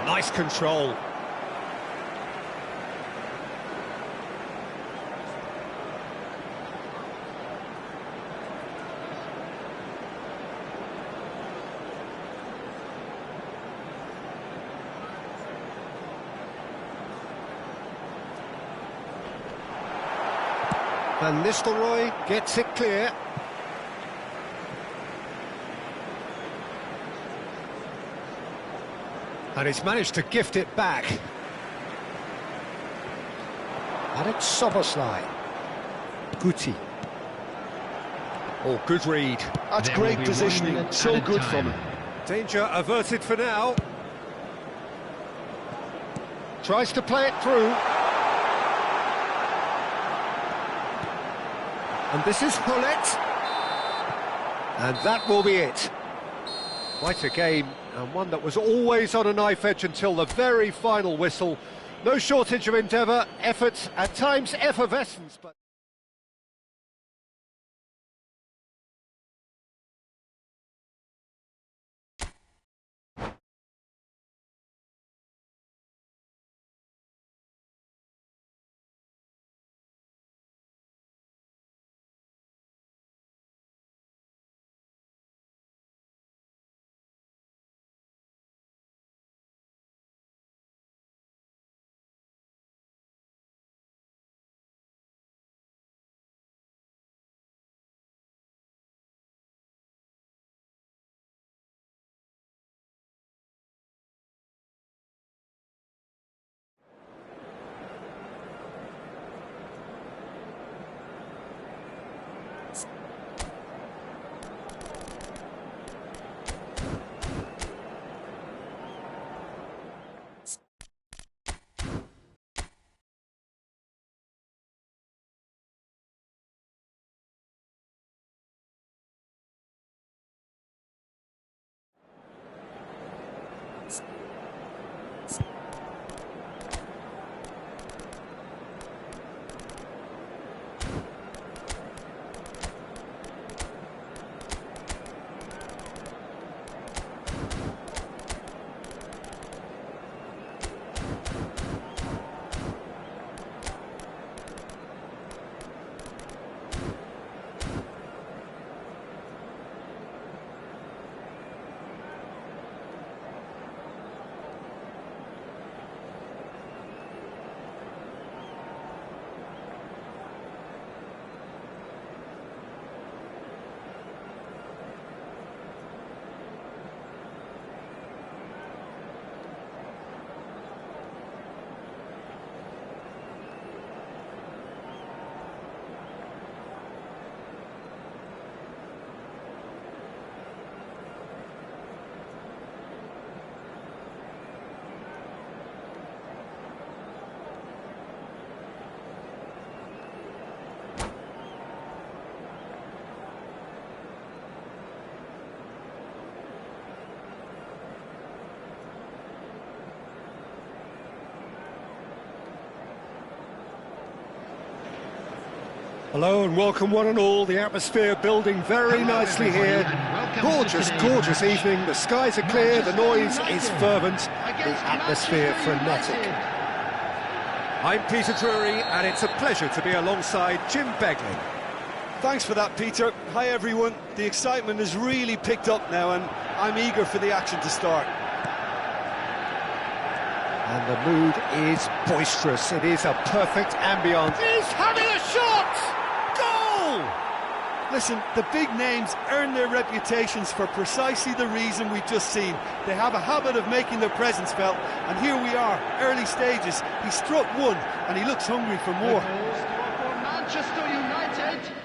S1: Nice control. Van Nistelrooy gets it clear. And he's managed to gift it back. And it's Szoboszlai. Guti. Oh, good read.
S2: That's
S3: There will
S2: great
S3: be 1
S2: positioning.
S3: minute
S2: So
S3: at a
S2: good from
S3: time.
S2: him.
S1: Danger averted for now. Tries to play it through. And this is Hullet. And that will be it. Quite a game, and one that was always on a knife edge until the very final whistle. No shortage of endeavour, effort, at times effervescence, but... Hello and welcome one and all, the atmosphere building very nicely here. Gorgeous, gorgeous evening, the skies are clear, the noise is fervent, the atmosphere frenetic. I'm Peter Drury and it's a pleasure to be alongside Jim Beglin.
S2: thanks for that, Peter. Hi, everyone. The excitement has really picked up now, and I'm eager for the action to start.
S1: And the mood is boisterous. It is a perfect ambience. He's having a shot! Goal!
S2: Listen, the big names earn their reputations for precisely the reason we've just seen. They have a habit of making their presence felt, and here we are, early stages. He struck one, and he looks hungry for more.
S3: The goal scorer for Manchester United.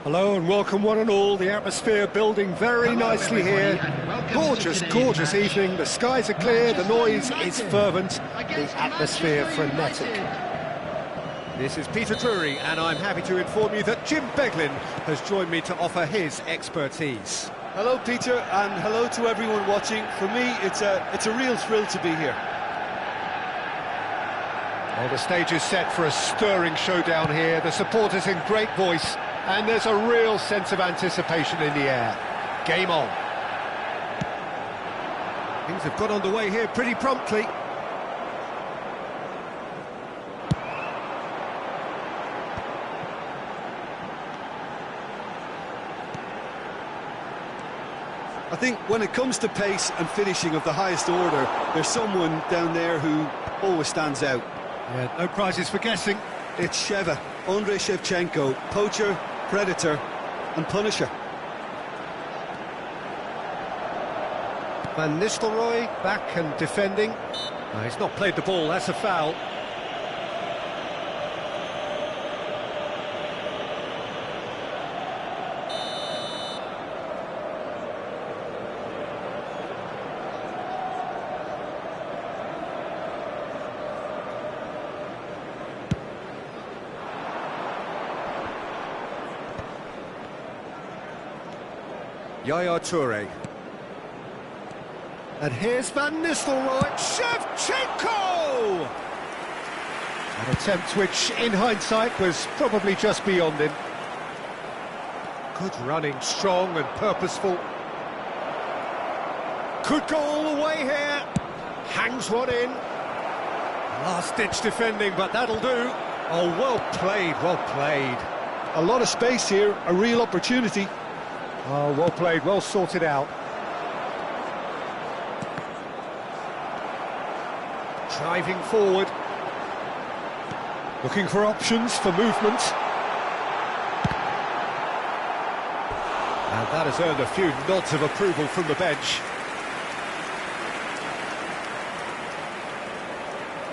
S1: Hello and welcome one and all. The atmosphere building very nicely here. Gorgeous, gorgeous evening. The skies are clear, the noise is fervent, the atmosphere frenetic. This is Peter Drury and I'm happy to inform you that Jim Beglin has joined me to offer his expertise.
S2: Hello, Peter, and hello to everyone watching. For me, it's a real thrill to be here.
S1: Well, the stage is set for a stirring showdown here. The supporters in great voice. And there's a real sense of anticipation in the air. Game on. Things have got underway here pretty promptly.
S2: I think when it comes to pace and finishing of the highest order, there's someone down there who always stands out.
S1: Yeah, no prizes for guessing.
S2: It's Sheva, Andrei Shevchenko, poacher, predator and punisher.
S1: Van Nistelrooy back and defending. No, he's not played the ball, that's a foul. Yaya Toure. And here's Van Nistelrooy. Shevchenko! An attempt which, in hindsight, was probably just beyond him. Good running, strong and purposeful. Could go all the way here. Hangs one in. Last-ditch defending, but that'll do. Oh, well played, well played.
S2: A lot of space here, a real opportunity.
S1: Oh, well played, well sorted out. Driving forward. Looking for options for movement. And that has earned a few nods of approval from the bench.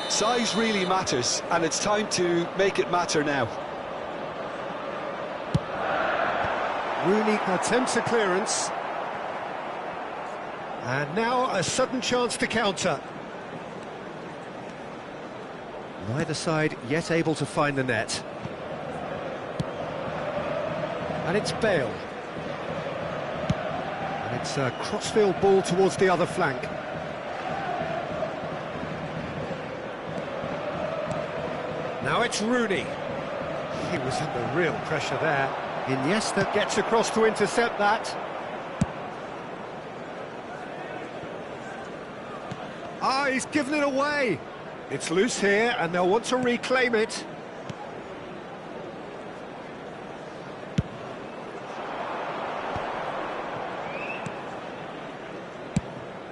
S2: Size really matters, and it's time to make it matter now.
S1: Rooney attempts a clearance. And now a sudden chance to counter. Neither side yet able to find the net. And it's Bale. And it's a crossfield ball towards the other flank. Now it's Rooney. He was under real pressure there. Iniesta gets across to intercept that. Ah, he's given it away. It's loose here, and they'll want to reclaim it.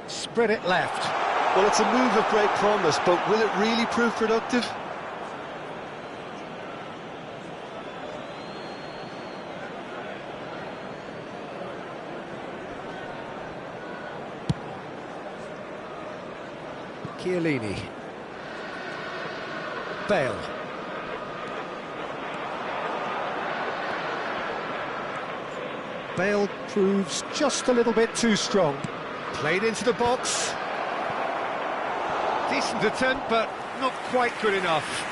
S1: Spread it left.
S2: Well, it's a move of great promise, but will it really prove productive?
S1: Chiellini. Bale. Bale proves just a little bit too strong. Played into the box. Decent attempt, but not quite good enough.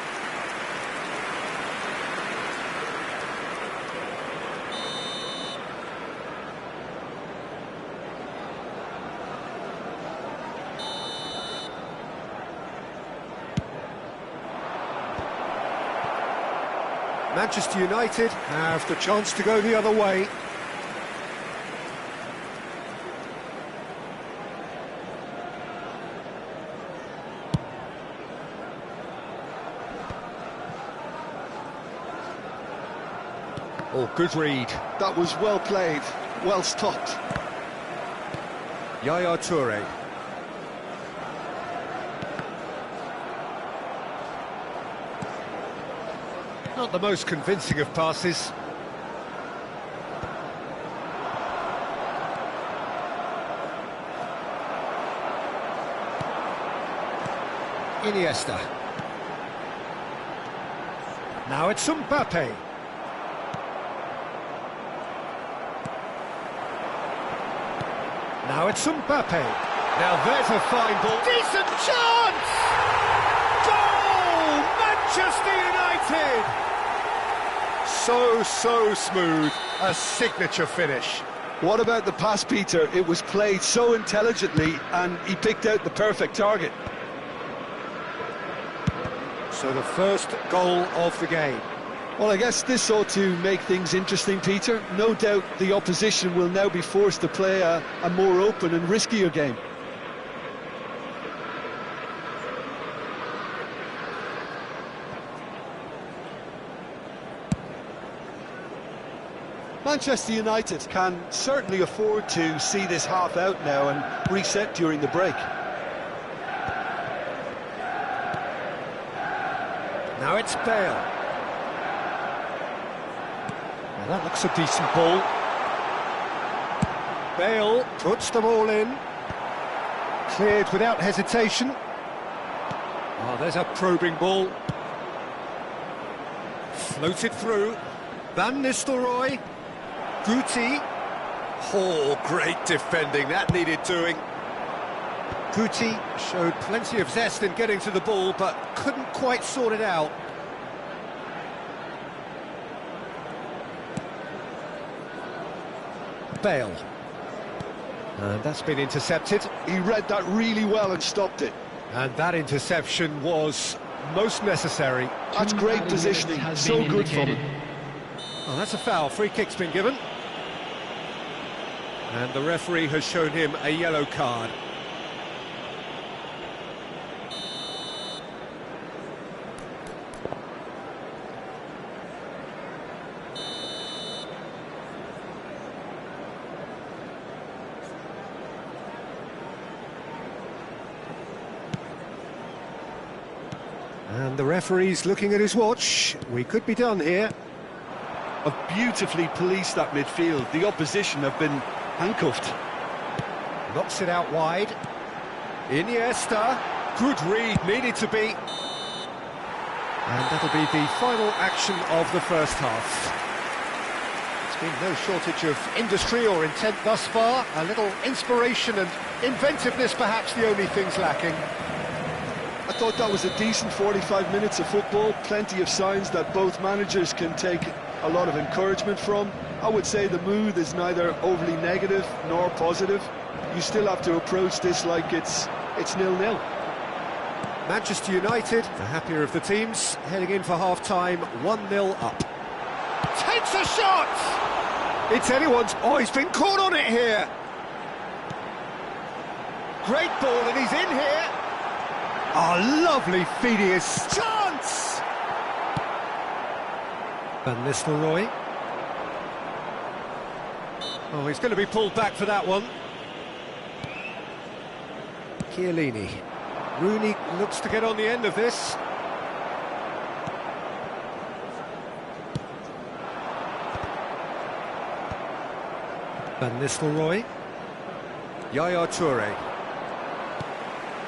S1: Manchester United have the chance to go the other way. Oh, good read.
S2: That was well played, well stopped.
S1: Yaya Toure. Not the most convincing of passes. Iniesta. Now it's Mbappe. Now it's Mbappe. Now there's a fine ball. Decent chance! Goal! Manchester United! So smooth. A signature finish.
S2: What about the pass, Peter? It was played so intelligently and he picked out the perfect target.
S1: So the first goal of the game.
S2: Well, I guess this ought to make things interesting, Peter. No doubt the opposition will now be forced to play a more open and riskier game. Manchester United can certainly afford to see this half out now and reset during the break.
S1: Now it's Bale. Now that looks a decent ball. Bale puts them all in. Cleared without hesitation. Oh, there's a probing ball. Floated through. Van Nistelrooy. Guti. Oh, great defending. That needed doing. Guti showed plenty of zest in getting to the ball, but couldn't quite sort it out. Bale. And that's been intercepted.
S2: He read that really well and stopped it.
S1: And that interception was most necessary.
S2: That's great positioning, so good from him.
S1: Oh, that's a foul. Free kick's been given. And the referee has shown him a yellow card. And the referee's looking at his watch. We could be done here.
S2: Have beautifully policed that midfield. The opposition have been handcuffed.
S1: Knocks it out wide. Iniesta. Good read, needed to be. And that'll be the final action of the first half. There's been no shortage of industry or intent thus far. A little inspiration and inventiveness, perhaps the only things lacking.
S2: I thought that was a decent 45 minutes of football. Plenty of signs that both managers can take a lot of encouragement from. I would say the mood is neither overly negative nor positive. You still have to approach this like it's 0-0.
S1: Manchester United, the happier of the teams, heading in for half-time, 1-0 up. Takes a shot! It's anyone's... Oh, he's been caught on it here! Great ball, and he's in here! Oh, lovely Phidias chance! Van Nistelrooy. Oh, he's going to be pulled back for that one. Chiellini. Rooney looks to get on the end of this. Van Nistelrooy. Yaya Toure.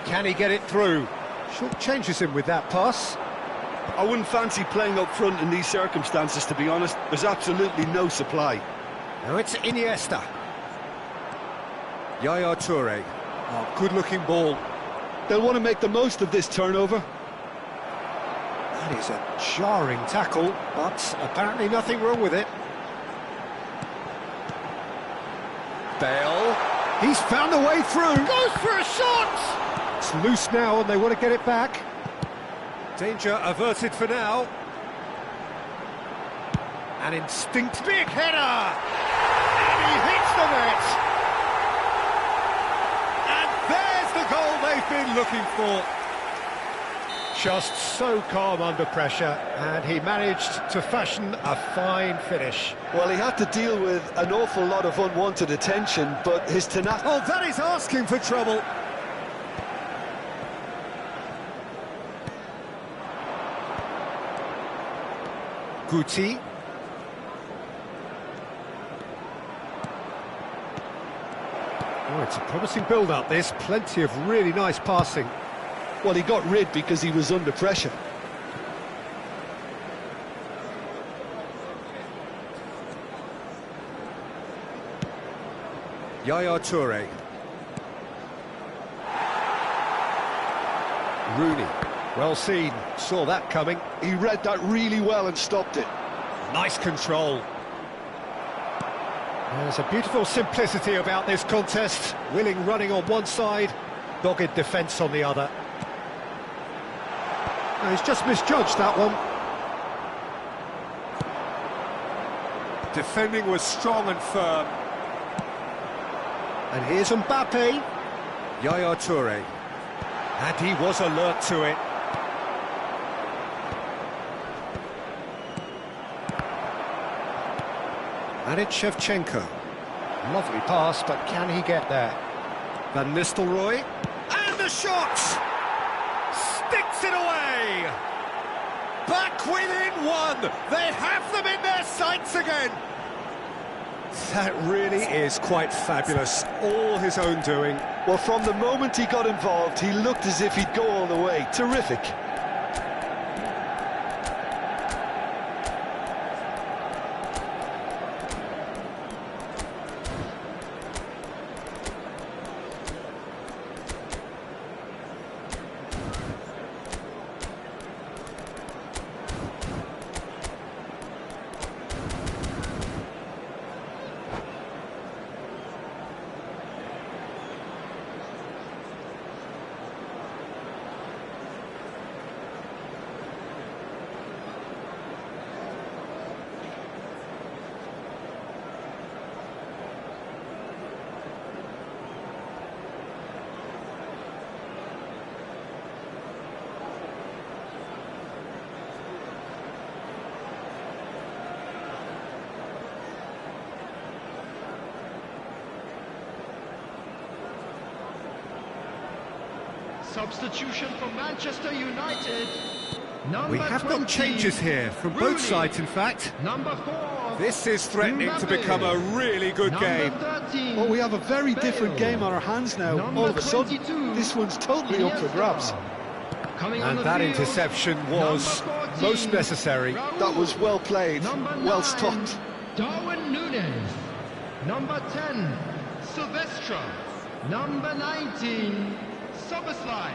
S1: Can he get it through? Short changes him with that pass.
S2: I wouldn't fancy playing up front in these circumstances, to be honest. There's absolutely no supply.
S1: Now it's Iniesta. Yaya Toure. Oh, good-looking ball.
S2: They'll want to make the most of this turnover.
S1: That is a jarring tackle, but apparently nothing wrong with it. Bale. He's found a way through. Goes for a shot! It's loose now and they want to get it back. Danger averted for now. An instinct, big header! And he hits the net! And there's the goal they've been looking for. Just so calm under pressure, and he managed to fashion a fine finish.
S2: Well, he had to deal with an awful lot of unwanted attention, but his tenacity...
S1: Oh, that is asking for trouble. Guti. Oh, it's a promising build-up, this. Plenty of really nice passing.
S2: Well, he got rid because he was under pressure.
S1: Yaya Toure. Rooney. Well seen. Saw that coming.
S2: He read that really well and stopped it.
S1: Nice control. There's a beautiful simplicity about this contest. Willing running on one side, dogged defence on the other. No, he's just misjudged that one. Defending was strong and firm. And here's Mbappe. Yaya Toure. And he was alert to it. And it's Shevchenko. Lovely pass, but can he get there? Van Nistelrooy. And the shot! Sticks it away! back within one. They have them in their sights again. That really is quite fabulous. All his own doing.
S2: Well, from the moment he got involved, he looked as if he'd go all the way. Terrific.
S3: Substitution for Manchester United.
S1: We have got changes here from both sides, in fact.
S3: Number 4.
S1: This is threatening to become a really good game.
S3: 13.
S2: Well, we have a very different game on our hands now. All of a sudden, this one's totally up for grabs.
S1: And that interception was most necessary.
S2: That was well played, well stopped.
S3: Darwin Núñez. Number 10, Silvestre. Number 19, Soboslai.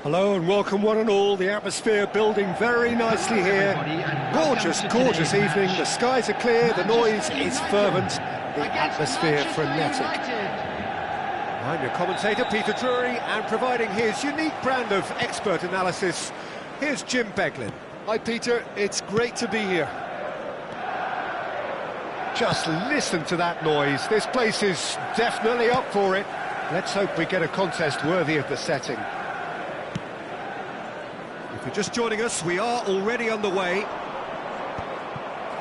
S1: Hello and welcome one and all. The atmosphere building very nicely here. Gorgeous, gorgeous evening. The skies are clear, the noise is fervent, the atmosphere frenetic. I'm your commentator, Peter Drury, and providing his unique brand of expert analysis, here's Jim Beglin.
S2: Hi Peter, it's great to be here.
S1: Just listen to that noise. This place is definitely up for it. Let's hope we get a contest worthy of the setting. If you're just joining us, we are already underway.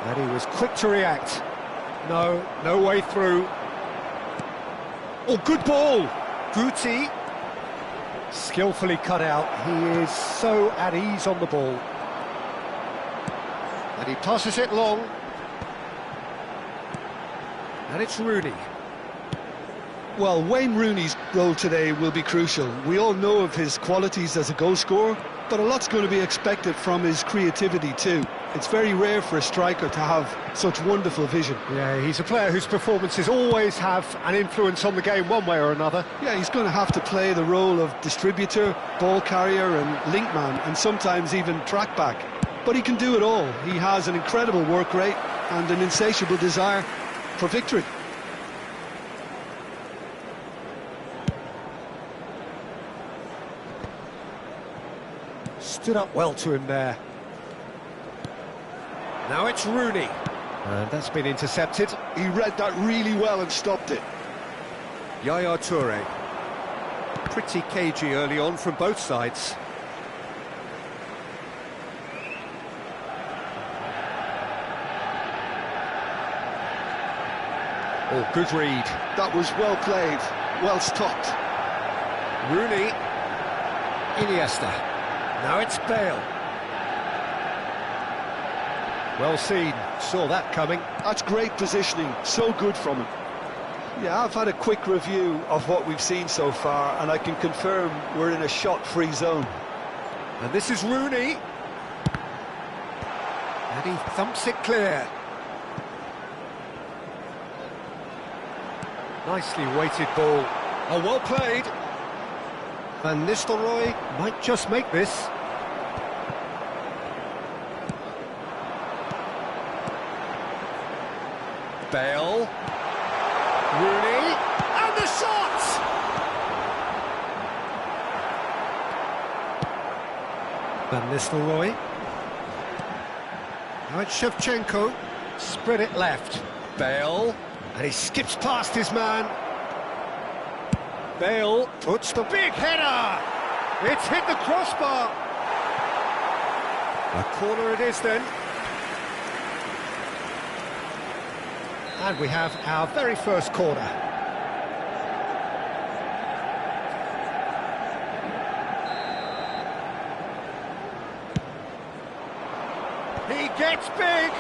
S1: And he was quick to react. No way through. Oh, good ball! Guti. Skillfully cut out. He is so at ease on the ball. And he passes it long. And it's Rooney.
S2: Well, Wayne Rooney's role today will be crucial. We all know of his qualities as a goal scorer, but a lot's going to be expected from his creativity too. It's very rare for a striker to have such wonderful vision.
S1: Yeah, he's a player whose performances always have an influence on the game one way or another.
S2: Yeah, he's going to have to play the role of distributor, ball carrier and link man, and sometimes even track back. But he can do it all. He has an incredible work rate and an insatiable desire for victory.
S1: Stood up well to him there. Now it's Rooney. And that's been intercepted.
S2: He read that really well and stopped it.
S1: Yaya Toure. Pretty cagey early on from both sides. Oh, good read.
S2: That was well played, well stopped.
S1: Rooney. Iniesta. Now it's Bale. Well seen, saw that coming.
S2: That's great positioning, so good from him. Yeah, I've had a quick review of what we've seen so far, and I can confirm we're in a shot-free zone.
S1: And this is Rooney. And he thumps it clear. Nicely weighted ball. Oh, well played. Van Nistelrooy might just make this. Bale. Rooney. And the shot! Van Nistelrooy. Now it's Shevchenko. Spread it left. Bale. And he skips past his man. Bale puts the big header! It's hit the crossbar! A corner it is then. And we have our very first corner. He gets big!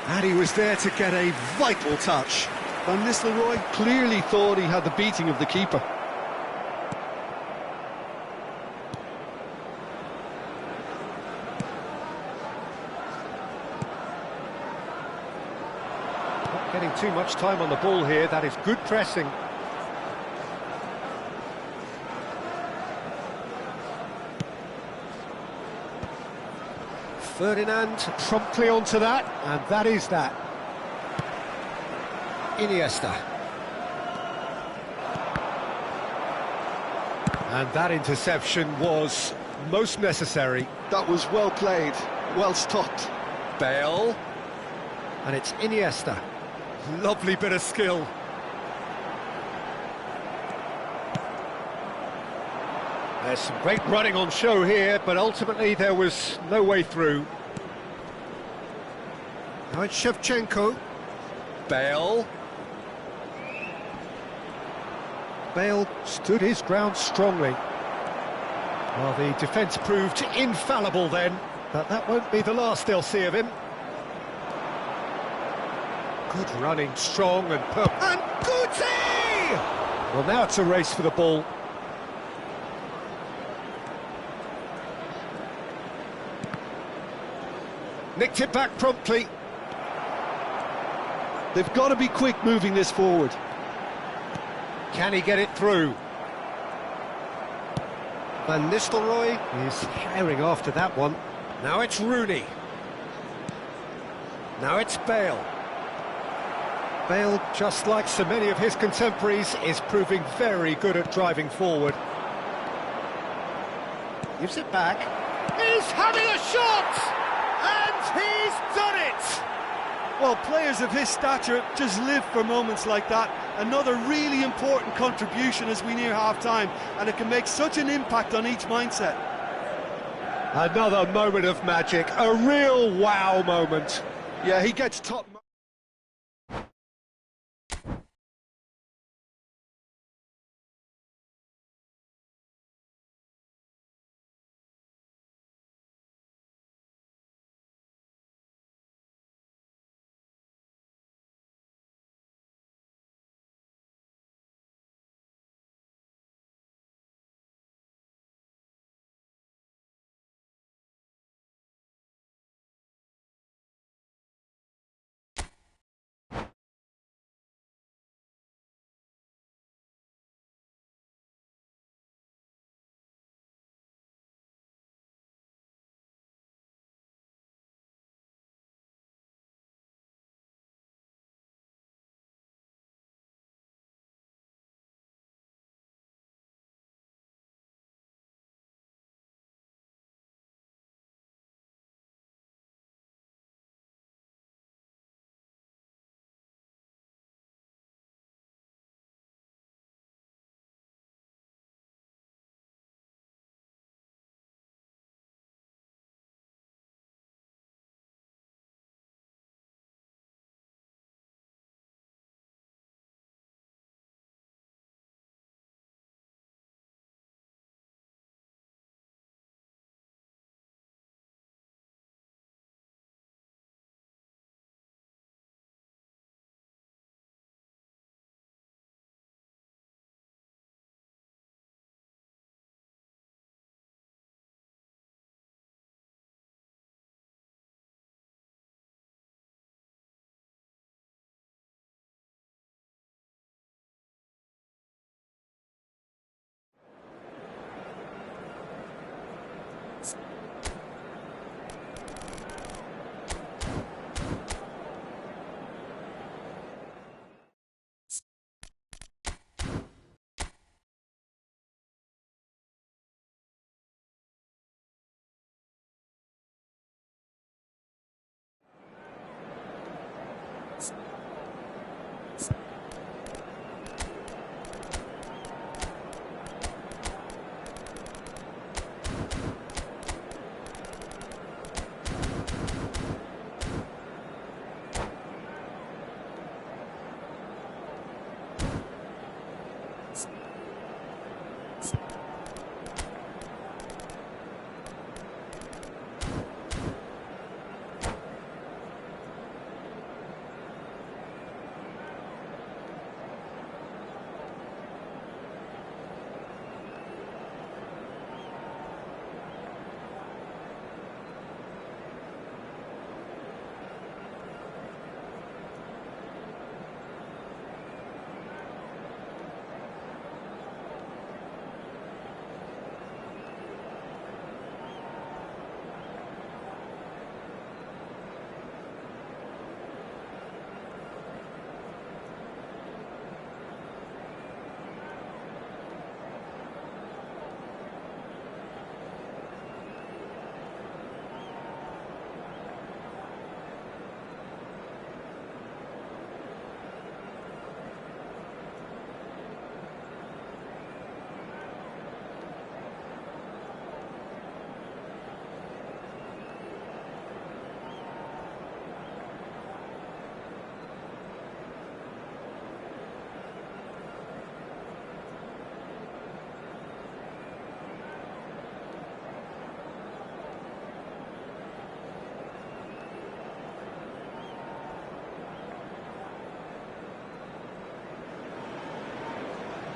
S1: And he was there to get a vital touch.
S2: Van Nistelrooy clearly thought he had the beating of the keeper.
S1: Not getting too much time on the ball here, that is good pressing. Ferdinand promptly onto that, and that is that. Iniesta. And that interception was most necessary.
S2: That was well played, well stopped.
S1: Bale. And it's Iniesta. Lovely bit of skill. There's some great running on show here, but ultimately there was no way through. Now it's Shevchenko. Bale. Bale stood his ground strongly. Well, the defence proved infallible then, but that won't be the last they'll see of him. Good running, strong and perfect. And Guti! Well, now it's a race for the ball. Nicked it back promptly.
S2: They've got to be quick moving this forward.
S1: Can he get it through? Van Nistelrooy is herring after that one. Now it's Rooney. Now it's Bale. Bale, just like so many of his contemporaries, is proving very good at driving forward. Gives it back. He's having a shot! And he's done it!
S2: Well, players of his stature just live for moments like that. Another really important contribution as we near half-time, and it can make such an impact on each mindset.
S1: Another moment of magic, a real wow moment.
S2: Yeah, he gets top...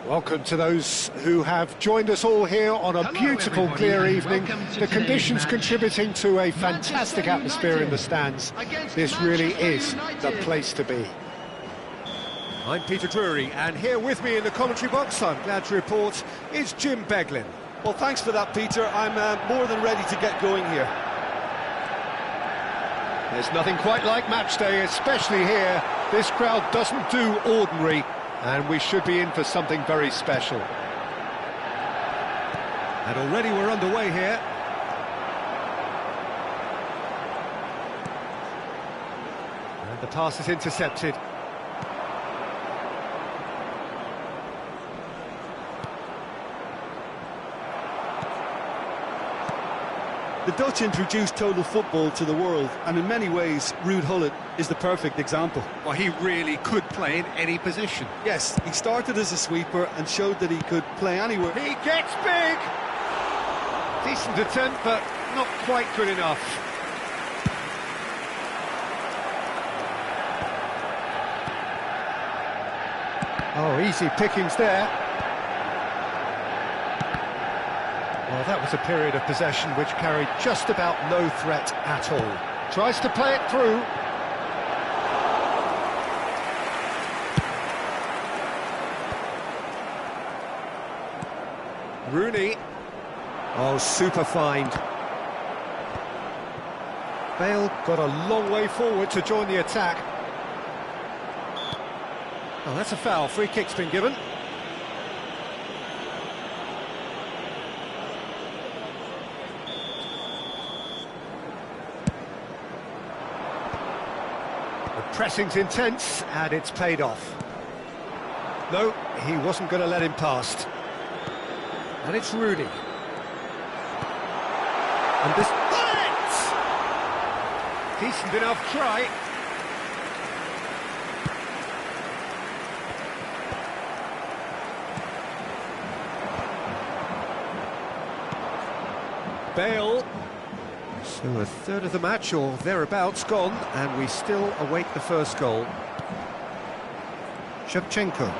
S1: Welcome to those who have joined us all here on a beautiful, clear evening. The conditions contributing to a fantastic atmosphere in the stands. This really is the place to be. I'm Peter Drury, and here with me in the commentary box, I'm glad to report, is Jim Beglin.
S2: Well, thanks for that, Peter. I'm more than ready to get going here.
S1: There's nothing quite like match day, especially here. This crowd doesn't do ordinary, and we should be in for something very special. And already we're underway here. And the pass is intercepted.
S2: The Dutch introduced total football to the world, and in many ways, Ruud Gullit is the perfect example.
S1: Well, he really could play in any position.
S2: Yes, he started as a sweeper and showed that he could play anywhere.
S1: He gets big! Decent attempt, but not quite good enough. Oh, easy pickings there. Well, that was a period of possession which carried just about no threat at all. Tries to play it through. Rooney. Oh, super find. Bale got a long way forward to join the attack. Oh, that's a foul. Free kick's been given. The pressing's intense, and it's paid off. No, he wasn't going to let him past. And it's Rooney. And this... Decent enough try. Bale. So a third of the match or thereabouts gone, and we still await the first goal. Shevchenko.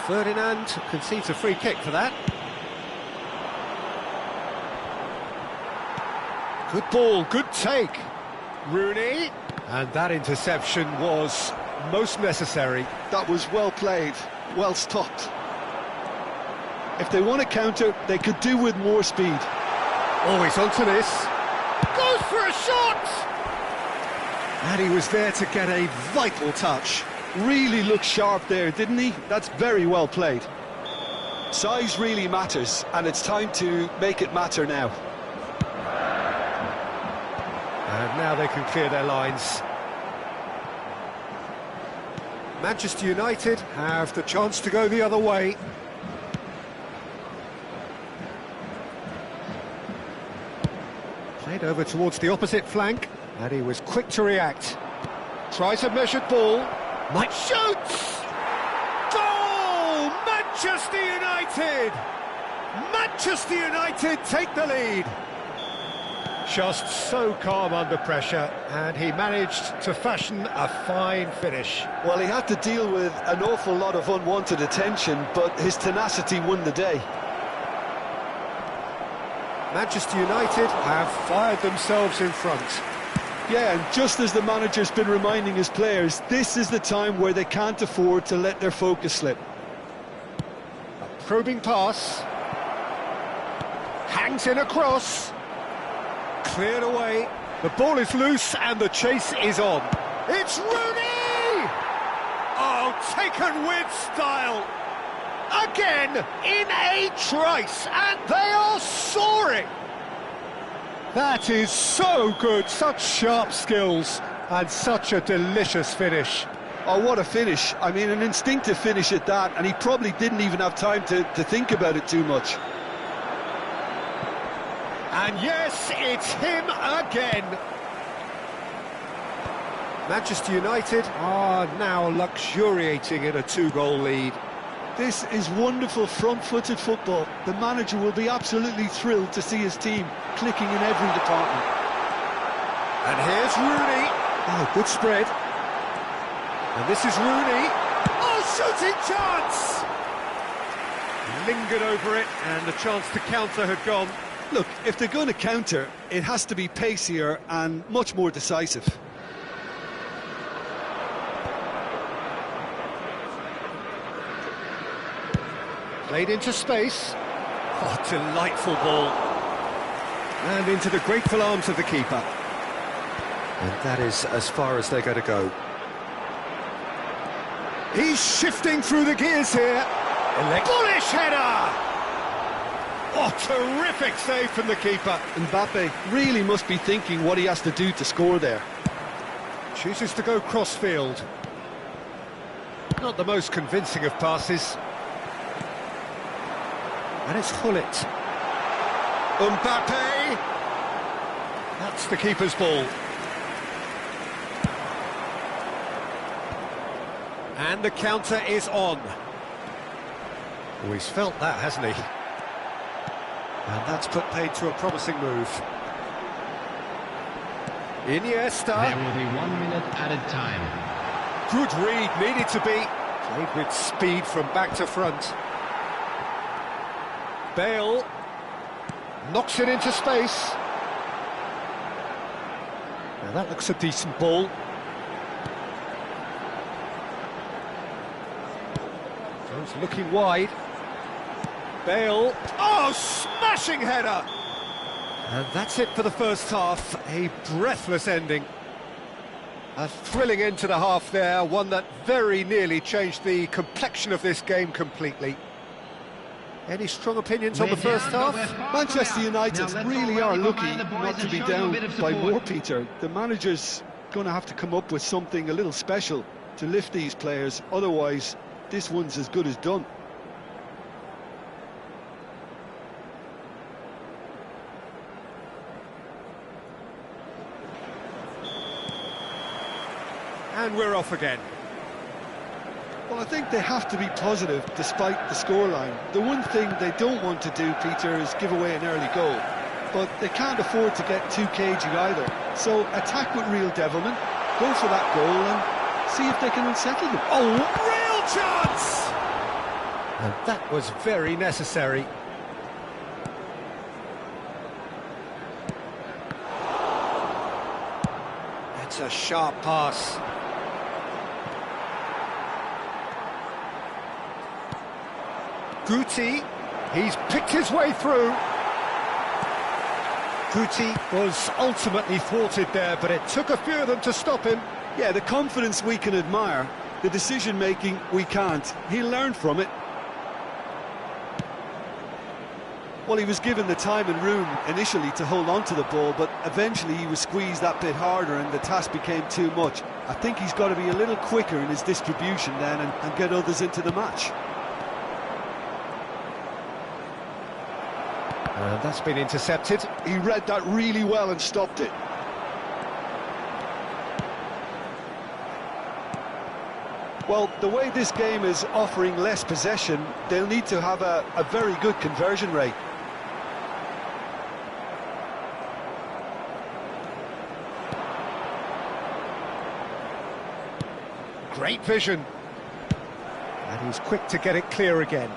S1: Ferdinand concedes a free kick for that. Good ball, good take. Rooney. And that interception was most necessary.
S2: That was well played, well stopped. If they want to counter, they could do with more speed.
S1: Always onto this. Goes for a shot! And he was there to get a vital touch.
S2: Really looked sharp there, didn't he? That's very well played. Size really matters, and it's time to make it matter now.
S1: And now they can clear their lines. Manchester United have the chance to go the other way. Played over towards the opposite flank, and he was quick to react. Tries a measured ball. Might shoots! Goal! Manchester United! Manchester United take the lead. Just so calm under pressure, and he managed to fashion a fine finish.
S2: Well, he had to deal with an awful lot of unwanted attention, but his tenacity won the day.
S1: Manchester United have fired themselves in front.
S2: Yeah, and just as the manager's been reminding his players, this is the time where they can't afford to let their focus slip.
S1: A probing pass. Hangs in a cross. Cleared away. The ball is loose and the chase is on. It's Rooney! Oh, taken with style. Again, in a trice, and they are soaring. That is so good, such sharp skills, and such a delicious finish.
S2: Oh, what a finish. I mean, an instinctive finish at that, and he probably didn't even have time to think about it too much.
S1: And yes, it's him again. Manchester United are now luxuriating in a two-goal lead.
S2: This is wonderful front-footed football. The manager will be absolutely thrilled to see his team clicking in every department.
S1: And here's Rooney. Oh, good spread. And this is Rooney. Oh, shooting chance! Lingered over it, and the chance to counter had gone.
S2: Look, if they're going to counter, it has to be pacier and much more decisive.
S1: Played into space. Oh, delightful ball. And into the grateful arms of the keeper. And that is as far as they're going to go. He's shifting through the gears here. Bullish header! Oh, terrific save from the keeper.
S2: Mbappe really must be thinking what he has to do to score there.
S1: Chooses to go cross-field. Not the most convincing of passes. And it's Hullet. Mbappe! That's the keeper's ball. And the counter is on. Oh, he's felt that, hasn't he? And that's put paid to a promising move. Iniesta.
S3: There will be 1 minute added time.
S1: Good read, needed to be. Played with speed from back to front. Bale knocks it into space. Now that looks a decent ball. Goes looking wide. Bale. Oh, smashing header! And that's it for the first half. A breathless ending. A thrilling end to the half there, one that very nearly changed the complexion of this game completely. Any strong opinions on the first half?
S2: Manchester United really are lucky not to be down by more, Peter. The manager's going to have to come up with something a little special to lift these players, otherwise this one's as good as done.
S1: And we're off again.
S2: Well, I think they have to be positive despite the scoreline. The one thing they don't want to do, Peter, is give away an early goal. But they can't afford to get too cagey either. So attack with real devilment, go for that goal and see if they can unsettle them.
S1: Oh, real chance! And that was very necessary. That's a sharp pass. Guti, he's picked his way through. Guti was ultimately thwarted there, but it took a few of them to stop him.
S2: Yeah, the confidence we can admire, the decision-making we can't. He'll learn from it. Well, he was given the time and room initially to hold on to the ball, but eventually he was squeezed that bit harder and the task became too much. I think he's got to be a little quicker in his distribution then and get others into the match.
S1: That's been intercepted.
S2: He read that really well and stopped it. Well, the way this game is offering less possession, they'll need to have a very good conversion rate.
S1: Great vision. And he's quick to get it clear again.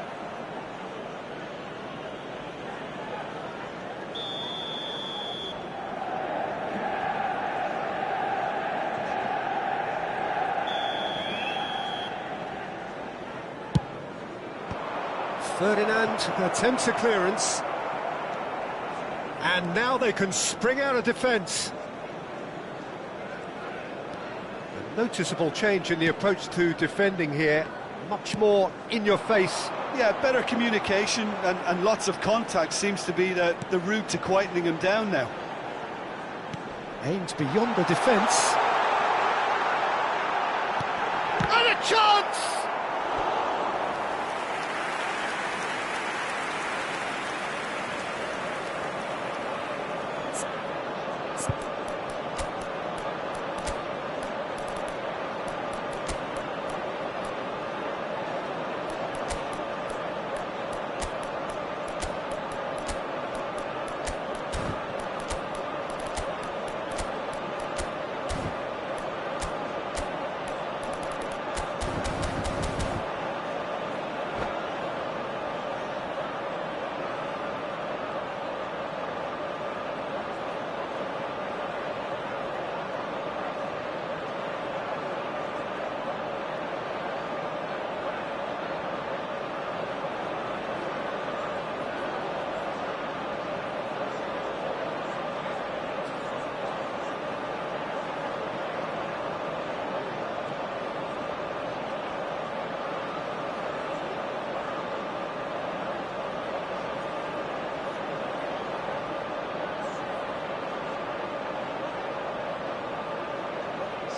S1: Ferdinand attempts a clearance. And now they can spring out of defence. A noticeable change in the approach to defending here. Much more in your face.
S2: Yeah, better communication and lots of contact seems to be the route to quietening him down now.
S1: Aims beyond the defence. And a chance!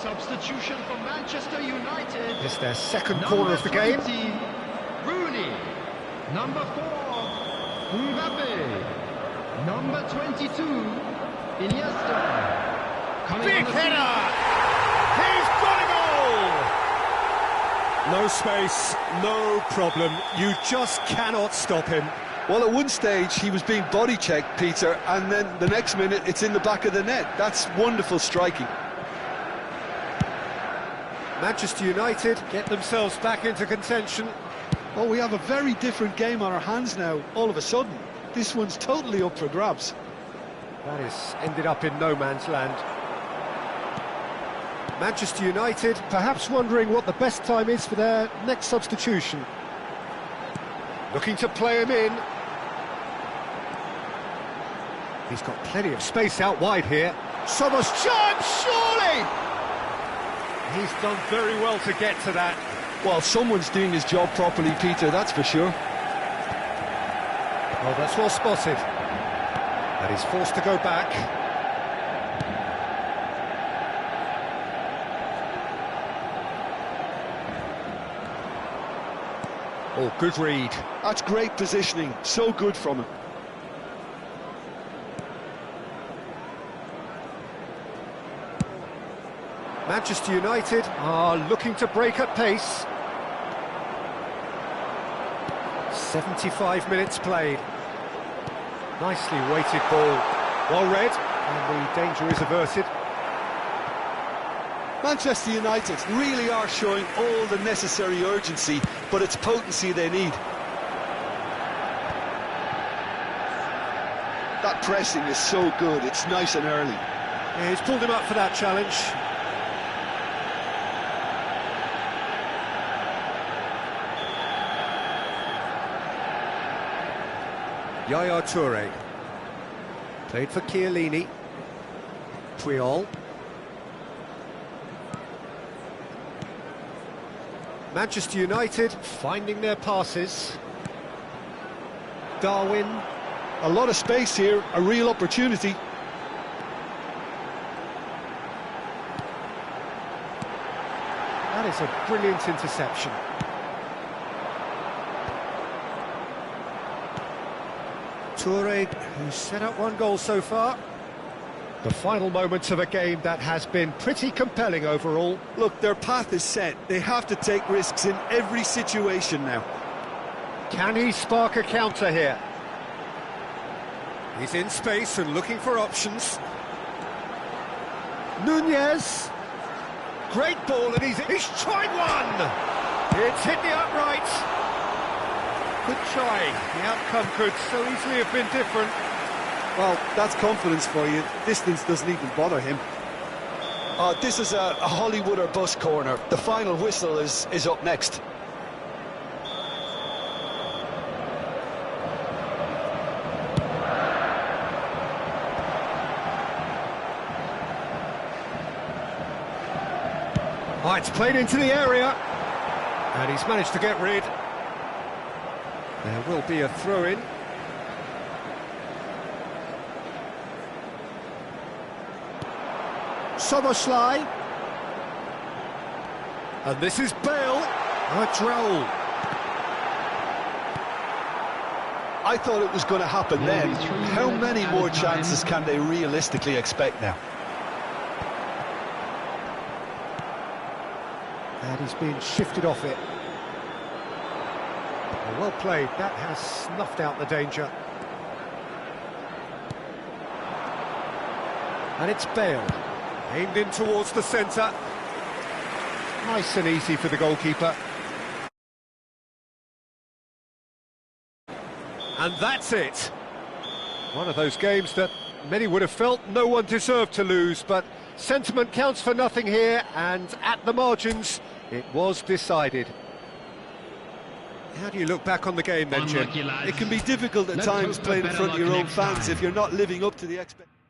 S3: Substitution for Manchester United.
S1: It's their second corner of the game.
S3: Rooney, number 4. Mbappe. Number 22, Iniesta.
S1: Big header! He's got a goal! No space, no problem. You just cannot stop him.
S2: Well, at one stage he was being body checked, Peter, and then the next minute it's in the back of the net. That's wonderful striking.
S1: Manchester United get themselves back into contention.
S2: Oh, we have a very different game on our hands now, all of a sudden. This one's totally up for grabs.
S1: That is ended up in no man's land. Manchester United perhaps wondering what the best time is for their next substitution. Looking to play him in. He's got plenty of space out wide here. Sommer's chance, surely! He's done very well to get to that.
S2: Well, someone's doing his job properly, Peter, that's for sure.
S1: Oh, that's well spotted. And he's forced to go back. Oh, good read.
S2: That's great positioning, so good from him.
S1: Manchester United are looking to break at pace. 75 minutes played. Nicely weighted ball. Well read, and the danger is averted.
S2: Manchester United really are showing all the necessary urgency, but it's potency they need. That pressing is so good, it's nice and early.
S1: Yeah, he's pulled him up for that challenge. Yaya Toure. Played for Chiellini. Puyol. Manchester United finding their passes. Darwin.
S2: A lot of space here, a real opportunity.
S1: That is a brilliant interception. Toure, who's set up one goal so far. The final moments of a game that has been pretty compelling overall.
S2: Look, their path is set. They have to take risks in every situation now.
S1: Can he spark a counter here? He's in space and looking for options. Nunez. Great ball, and he's tried one! It's hit the upright. Good try. The outcome could so easily have been different.
S2: Well, that's confidence for you. Distance doesn't even bother him. This is a Hollywood or bust corner. The final whistle is up next.
S1: Oh, it's played into the area. And he's managed to get rid. There will be a throw-in. Soboslai. And this is Bale. A droll.
S2: I thought it was going to happen then. How many more chances can they realistically expect now?
S1: And he's been shifted off it. Well played, that has snuffed out the danger. And it's Bale, aimed in towards the centre. Nice and easy for the goalkeeper. And that's it. One of those games that many would have felt no one deserved to lose, but sentiment counts for nothing here, and at the margins, it was decided. How do you look back on the game then, Jim?
S2: It can be difficult at times playing in front of your own fans if you're not living up to the expectations.